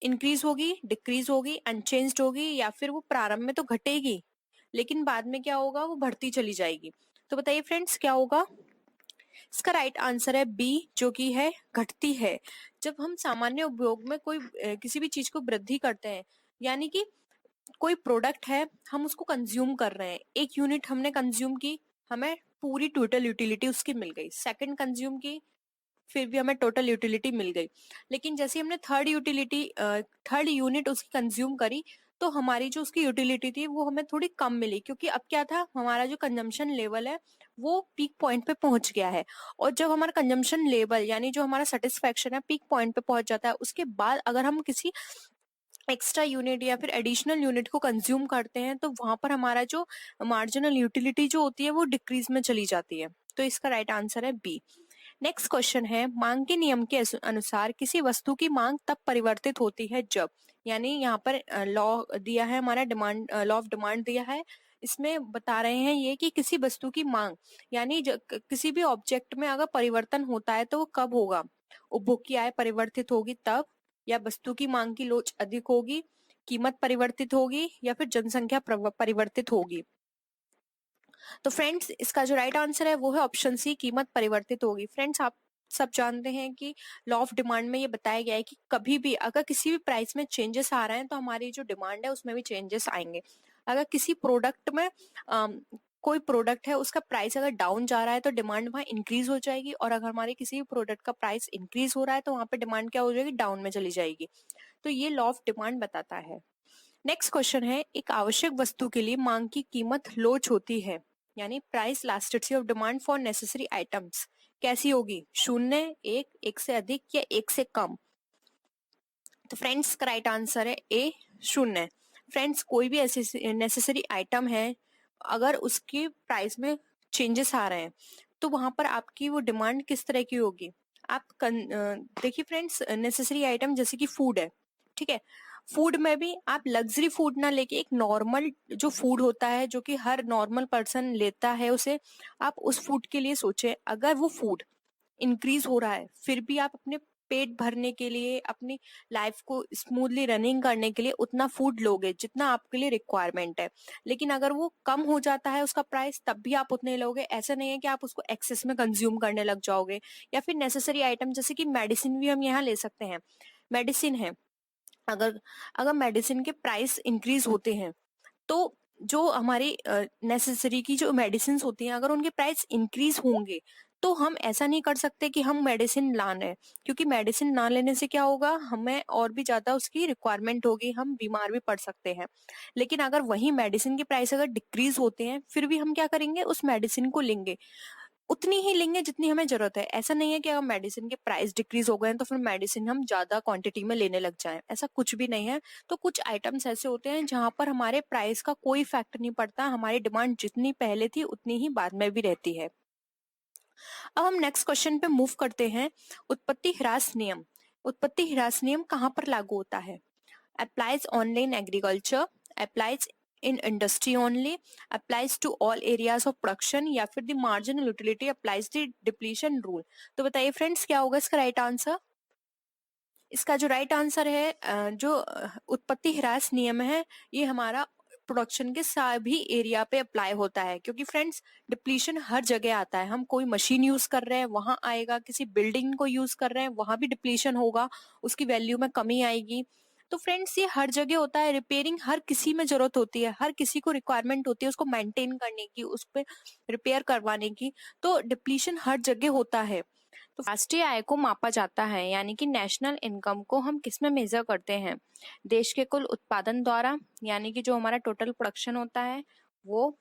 इंक्रीज होगी, डिक्रीज होगी, अनचेंज्ड होगी, या फिर वो प्रारंभ में तो घटेगी लेकिन बाद में क्या होगा, वो बढ़ती चली जाएगी। तो बताइए फ्रेंड्स क्या होगा। इसका राइट आंसर है बी, जो कि है घटती है। जब हम सामान्य उपयोग में कोई किसी भी चीज को वृद्धि करते हैं, यानी कि कोई प्रोडक्ट है, हम उसको कंज्यूम कर रहे हैं, एक यूनिट हमने कंज्यूम की, हमें पूरी टोटल यूटिलिटी उसकी मिल गई, सेकंड कंज्यूम की, फिर भी हमें टोटल यूटिलिटी मिल गई। लेकिन जैसे हमने थर्ड यूनिट उसकी कंज्यूम करी, तो हमारी जो उसकी यूटिलिटी थी वो हमें थोड़ी कम मिली, क्योंकि अब क्या था, हमारा जो कंजम्पशन लेवल है वो पीक पॉइंट पे पहुंच गया है। और जब हमारा कंजम्पशन लेवल यानी जो हमारा सेटिस्फेक्शन है पीक पॉइंट पे पहुंच जाता है, उसके बाद अगर हम किसी एक्स्ट्रा यूनिट या फिर एडिशनल यूनिट को कंज्यूम करते हैं, तो वहां पर हमारा जो मार्जिनल यूटिलिटी जो होती है वो डिक्रीज में चली जाती है। तो इसका राइट आंसर है बी। नेक्स्ट क्वेश्चन है, मांग के नियम के अनुसार किसी वस्तु की मांग तब परिवर्तित होती है जब, यानी यहाँ पर लॉ दिया है हमारा, डिमांड लॉ ऑफ डिमांड दिया है। इसमें बता रहे हैं ये कि किसी वस्तु की मांग यानी किसी भी ऑब्जेक्ट में अगर परिवर्तन होता है तो वो कब होगा, उपभोग की आय परिवर्तित होगी तब, या वस्तु की मांग की लोच अधिक होगी, कीमत परिवर्तित होगी, या फिर जनसंख्या परिवर्तित होगी। तो फ्रेंड्स इसका जो राइट आंसर है वो है ऑप्शन सी, कीमत परिवर्तित होगी। फ्रेंड्स आप सब जानते हैं कि लॉ ऑफ डिमांड में ये बताया गया है कि कभी भी अगर किसी भी प्राइस में चेंजेस आ रहे हैं तो हमारी जो डिमांड है उसमें भी चेंजेस आएंगे। अगर किसी प्रोडक्ट में कोई प्रोडक्ट है उसका प्राइस अगर डाउन जा रहा है तो डिमांड वहां इंक्रीज हो जाएगी, और अगर हमारे किसी भी प्रोडक्ट का प्राइस इंक्रीज हो रहा है तो वहां पे डिमांड क्या हो जाएगी, डाउन में चली जाएगी। तो ये लॉ ऑफ डिमांड बताता है। नेक्स्ट क्वेश्चन है, एक आवश्यक वस्तु के लिए मांग की कीमत लोच होती है, यानी price elasticity of demand for necessary items कैसी होगी, शून्य, एक से अधिक, या एक से कम। तो फ्रेंड्स का राइट आंसर है ए, शून्य। फ्रेंड्स कोई भी ऐसी नेसेसरी आइटम है, अगर उसके प्राइस में चेंजेस आ रहे हैं तो वहां पर आपकी वो डिमांड किस तरह की होगी। आप देखिए फ्रेंड्स, नेसेसरी आइटम जैसे कि फूड है, ठीक है, फूड में भी आप लग्जरी फूड ना लेके एक नॉर्मल जो फूड होता है जो कि हर नॉर्मल पर्सन लेता है उसे, आप उस फूड के लिए सोचें। अगर वो फूड इंक्रीज हो रहा है फिर भी आप अपने पेट भरने के लिए, अपनी लाइफ को स्मूथली रनिंग करने के लिए उतना फूड लोगे जितना आपके लिए रिक्वायरमेंट है। लेकिन अगर वो कम हो जाता है उसका प्राइस तब भी आप उतने लोगे, ऐसा नहीं है कि आप उसको एक्सेस में कंज्यूम करने लग जाओगे। या फिर नेसेसरी आइटम जैसे कि मेडिसिन भी हम यहाँ ले सकते हैं। मेडिसिन है, अगर अगर मेडिसिन के प्राइस इंक्रीज होते हैं तो जो हमारी नेसेसरी की जो मेडिसिन होती हैं अगर उनके प्राइस इंक्रीज होंगे तो हम ऐसा नहीं कर सकते कि हम मेडिसिन ला रहे हैं, क्योंकि मेडिसिन ना लेने से क्या होगा, हमें और भी ज्यादा उसकी रिक्वायरमेंट होगी, हम बीमार भी पड़ सकते हैं। लेकिन अगर वही मेडिसिन के प्राइस अगर डिक्रीज होते हैं फिर भी हम क्या करेंगे, उस मेडिसिन को लेंगे, उतनी ही लेंगे जितनी हमें जरूरत है। ऐसा नहीं है कि अगर मेडिसिन के प्राइस डिक्रीज हो गए हैं तो फिर मेडिसिन हम ज्यादा क्वांटिटी में लेने लग जाएं, ऐसा कुछ भी नहीं है। तो कुछ आइटम्स ऐसे होते हैं जहां पर हमारे प्राइस का कोई इफेक्ट नहीं पड़ता, हमारी डिमांड जितनी पहले थी उतनी ही बाद में भी रहती है। अब हम नेक्स्ट क्वेश्चन पे मूव करते हैं। उत्पत्ति ह्रास नियम, उत्पत्ति ह्रास नियम कहाँ पर लागू होता है, applies only in agriculture, applies in industry only, applies to all areas of production, या फिर the marginal utility applies the depletion rule। तो बताइए फ्रेंड्स क्या होगा इसका राइट आंसर। इसका जो राइट आंसर है जो उत्पत्ति ह्रास नियम है ये हमारा प्रोडक्शन के सभी एरिया पे अप्लाई होता है, क्योंकि फ्रेंड्स डिप्लीशन हर जगह आता है। हम कोई मशीन यूज कर रहे हैं वहां आएगा, किसी बिल्डिंग को यूज कर रहे हैं वहां भी डिप्लीशन होगा, उसकी वैल्यू में कमी आएगी। तो फ्रेंड्स ये हर जगह होता है, रिपेयरिंग हर किसी में जरूरत होती है, हर किसी को रिक्वायरमेंट होती है उसको मेंटेन करने की, उस पर रिपेयर करवाने की। तो डिप्लीशन हर जगह होता है। तो राष्ट्रीय आय को मापा जाता है, यानी कि नेशनल इनकम को हम किस में मेजर करते हैं, देश के कुल उत्पादन द्वारा, यानी कि जो हमारा टोटल प्रोडक्शन होता है वो,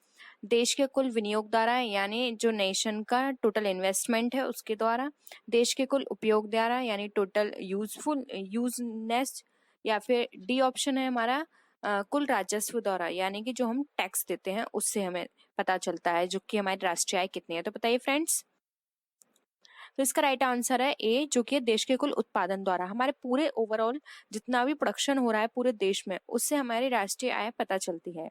देश के कुल विनियोग द्वारा, यानी जो नेशन का टोटल इन्वेस्टमेंट है उसके द्वारा, देश के कुल उपयोग द्वारा यानी टोटल यूजनेस, या फिर डी ऑप्शन है हमारा कुल राजस्व द्वारा, यानी कि जो हम टैक्स देते हैं उससे हमें पता चलता है जो कि हमारी राष्ट्रीय आय कितनी है। तो बताइए फ्रेंड्स तो इसका राइट आंसर है ए, जो कि है देश के कुल उत्पादन द्वारा। हमारे पूरे ओवरऑल जितना भी प्रोडक्शन हो रहा है पूरे देश में, उससे हमारी राष्ट्रीय आय पता चलती है।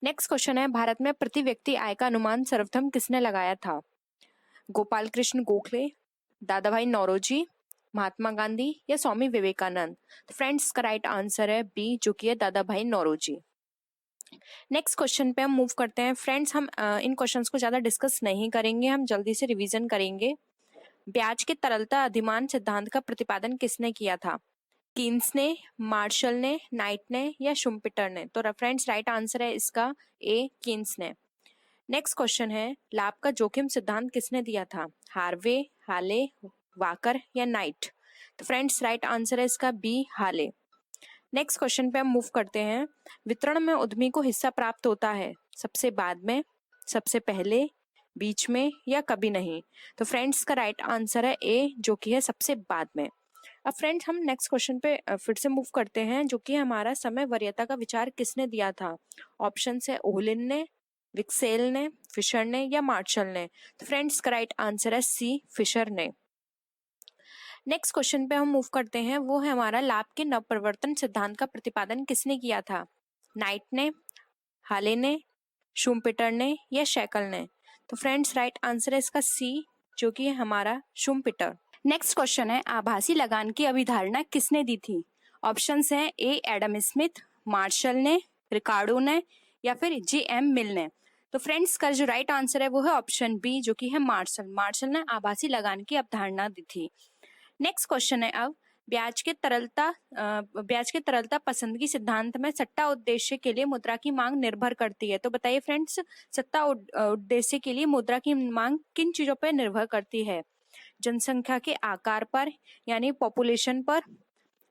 नेक्स्ट क्वेश्चन है, भारत में प्रति व्यक्ति आय का अनुमान सर्वप्रथम किसने लगाया था? गोपाल कृष्ण गोखले, दादा भाई नौरोजी, महात्मा गांधी या स्वामी विवेकानंद? तो फ्रेंड्स का राइट आंसर है बी, जो कि है दादा भाई नौरोजी। नेक्स्ट क्वेश्चन पे हम मूव करते हैं। फ्रेंड्स, हम इन क्वेश्चंस को ज्यादा डिस्कस नहीं करेंगे, हम जल्दी से रिवीजन करेंगे। ब्याज के तरलता अधिमान सिद्धांत का प्रतिपादन किसने किया था? कीन्स ने, मार्शल ने, नाइट ने या शुम्पेटर ने? तो फ्रेंड्स राइट आंसर है इसका ए, कीन्स ने। नेक्स्ट क्वेश्चन है, लाभ का जोखिम सिद्धांत किसने दिया था? हार्वे, हाले, वाकर या नाइट? तो फ्रेंड्स राइट आंसर है इसका बी, हाले। नेक्स्ट क्वेश्चन पे हम मूव करते हैं। वितरण में उद्यमी को हिस्सा प्राप्त होता है सबसे बाद में, सबसे पहले, बीच में या कभी नहीं? तो फ्रेंड्स का राइट आंसर है ए, जो कि है सबसे बाद में। अब फ्रेंड्स हम नेक्स्ट क्वेश्चन पे फिर से मूव करते हैं, जो कि हमारा समय वरीयता का विचार किसने दिया था? ऑप्शन है ओहलिन ने, विक्सेल ने, फिशर ने या मार्शल ने? तो फ्रेंड्स का राइट आंसर है सी, फिशर ने। नेक्स्ट क्वेश्चन पे हम मूव करते हैं, वो है हमारा लाभ के नवप्रवर्तन सिद्धांत का प्रतिपादन किसने किया था? नाइट ने, हाले ने, शुम्पेटर ने या शैकल ने? तो फ्रेंड्स राइट आंसर है इसका सी, जो कि है हमारा शुम्पेटर। नेक्स्ट क्वेश्चन है, आभासी लगान की अवधारणा किसने दी थी? ऑप्शंस हैं ए, एडम स्मिथ, मार्शल ने, रिकार्डो ने या फिर J.M. मिल ने? तो फ्रेंड्स का जो राइट आंसर है वो है ऑप्शन बी, जो कि है मार्शल। मार्शल ने आभासी लगान की अवधारणा दी थी। नेक्स्ट क्वेश्चन है, अब ब्याज के तरलता पसंदगी सिद्धांत में सट्टा उद्देश्य के लिए मुद्रा की मांग निर्भर करती है। तो बताइए फ्रेंड्स, सट्टा उद्देश्य के लिए मुद्रा की मांग किन चीजों पर निर्भर करती है? जनसंख्या के आकार पर यानी पॉपुलेशन पर,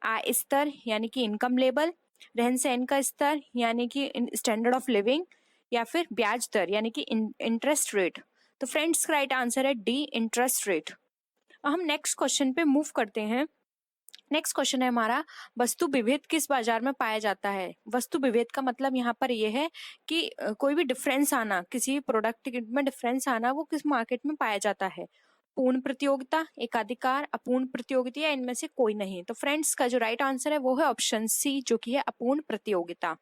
आय स्तर यानी कि इनकम लेवल, रहन सहन का स्तर यानी कि स्टैंडर्ड ऑफ लिविंग, या फिर ब्याज दर यानी कि इंटरेस्ट रेट? तो फ्रेंड्स का राइट आंसर है डी, इंटरेस्ट रेट। हम नेक्स्ट क्वेश्चन पे मूव करते हैं। नेक्स्ट क्वेश्चन है हमारा, वस्तु विभेद किस बाजार में पाया जाता है? वस्तु विभेद का मतलब यहाँ पर यह है कि कोई भी डिफरेंस आना, किसी प्रोडक्ट में डिफरेंस आना, वो किस मार्केट में पाया जाता है? पूर्ण प्रतियोगिता, एकाधिकार, अपूर्ण प्रतियोगिता या इनमें से कोई नहीं? तो फ्रेंड्स का जो राइट आंसर है वो है ऑप्शन सी, जो कि है अपूर्ण प्रतियोगिता।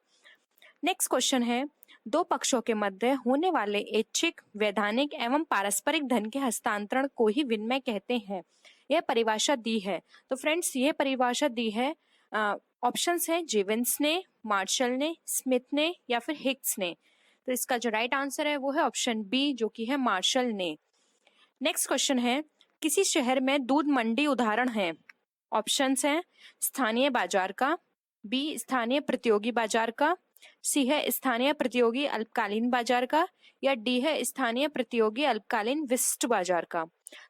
नेक्स्ट क्वेश्चन है, दो पक्षों के मध्य होने वाले ऐच्छिक, वैधानिक एवं पारस्परिक धन के हस्तांतरण को ही विनिमय कहते हैं। यह परिभाषा दी है। तो फ्रेंड्स यह परिभाषा दी है, ऑप्शंस है जेवेंस ने, मार्शल ने, स्मिथ ने या फिर हिक्स ने? तो इसका जो राइट आंसर है वो है ऑप्शन बी, जो कि है मार्शल ने। नेक्स्ट क्वेश्चन है, किसी शहर में दूध मंडी उदाहरण है? ऑप्शंस हैं स्थानीय बाजार का, बी स्थानीय प्रतियोगी बाजार का, सी है स्थानीय प्रतियोगी अल्पकालीन बाजार का या डी है स्थानीय प्रतियोगी अल्पकालीन विशिष्ट बाजार का?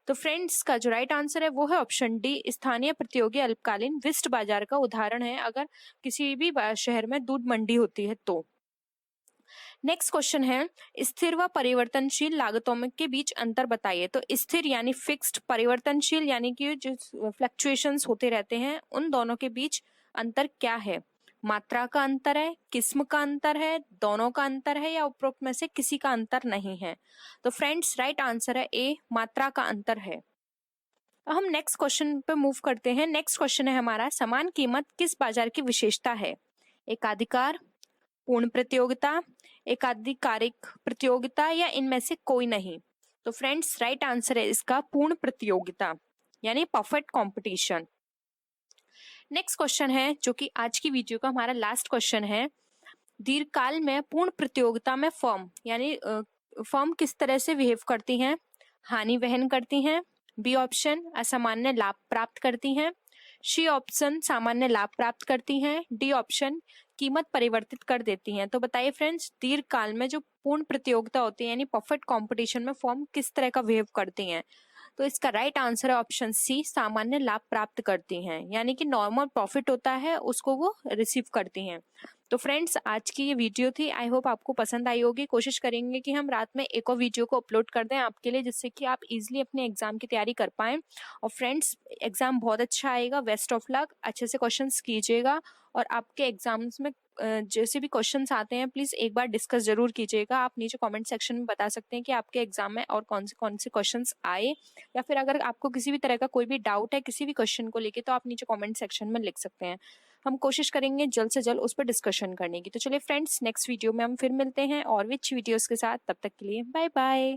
तो फ्रेंड्स का जो राइट आंसर है वो है ऑप्शन डी, स्थानीय प्रतियोगी अल्पकालीन विशिष्ट बाजार का उदाहरण है अगर किसी भी शहर में दूध मंडी होती है तो। नेक्स्ट क्वेश्चन है, स्थिर व परिवर्तनशील लागतों के बीच अंतर बताइए। तो स्थिर यानी फिक्स्ड, परिवर्तनशील यानी कि जो फ्लक्चुएशंस होते रहते हैं, उन दोनों के बीच अंतर क्या है? मात्रा का अंतर है, किस्म का अंतर है, दोनों का अंतर है या उपरोक्त में से किसी का अंतर नहीं है? तो फ्रेंड्स राइट आंसर है ए, मात्रा का अंतर है। हम नेक्स्ट क्वेश्चन पे मूव करते हैं। नेक्स्ट क्वेश्चन है हमारा, समान कीमत किस बाजार की विशेषता है? एकाधिकार, पूर्ण प्रतियोगिता, एकाधिकारिक प्रतियोगिता या इनमें से कोई नहीं? तो फ्रेंड्स राइट आंसर है इसका पूर्ण प्रतियोगिता यानी परफेक्ट कंपटीशन। नेक्स्ट क्वेश्चन है जो कि आज की वीडियो का हमारा लास्ट क्वेश्चन है, दीर्घकाल में पूर्ण प्रतियोगिता में फर्म यानी फर्म किस तरह से बिहेव करती हैं? हानि वहन करती हैं, बी ऑप्शन असामान्य लाभ प्राप्त करती हैं, सी ऑप्शन सामान्य लाभ प्राप्त करती हैं, डी ऑप्शन कीमत परिवर्तित कर देती हैं? तो बताइए फ्रेंड्स, दीर्घकाल में जो पूर्ण प्रतियोगिता होती है यानी परफेक्ट कंपटीशन में फर्म किस तरह का बिहेव करती हैं? तो इसका राइट आंसर है ऑप्शन सी, सामान्य लाभ प्राप्त करती हैं, यानी कि नॉर्मल प्रॉफिट होता है उसको वो रिसीव करती हैं। तो फ्रेंड्स आज की ये वीडियो थी, आई होप आपको पसंद आई होगी। कोशिश करेंगे कि हम रात में एक और वीडियो को अपलोड कर दें आपके लिए, जिससे कि आप इजीली अपने एग्जाम की तैयारी कर पाएं। और फ्रेंड्स एग्जाम बहुत अच्छा आएगा, बेस्ट ऑफ लक, अच्छे से क्वेश्चंस कीजिएगा और आपके एग्जाम्स में जैसे भी क्वेश्चंस आते हैं प्लीज़ एक बार डिस्कस ज़रूर कीजिएगा। आप नीचे कमेंट सेक्शन में बता सकते हैं कि आपके एग्ज़ाम में और कौन से क्वेश्चंस आए, या फिर अगर आपको किसी भी तरह का कोई भी डाउट है किसी भी क्वेश्चन को लेके, तो आप नीचे कमेंट सेक्शन में लिख सकते हैं। हम कोशिश करेंगे जल्द से जल्द उस पर डिस्कशन करने की। तो चलिए फ्रेंड्स, नेक्स्ट वीडियो में हम फिर मिलते हैं और भी अच्छी वीडियोज़ के साथ। तब तक के लिए बाय बाय।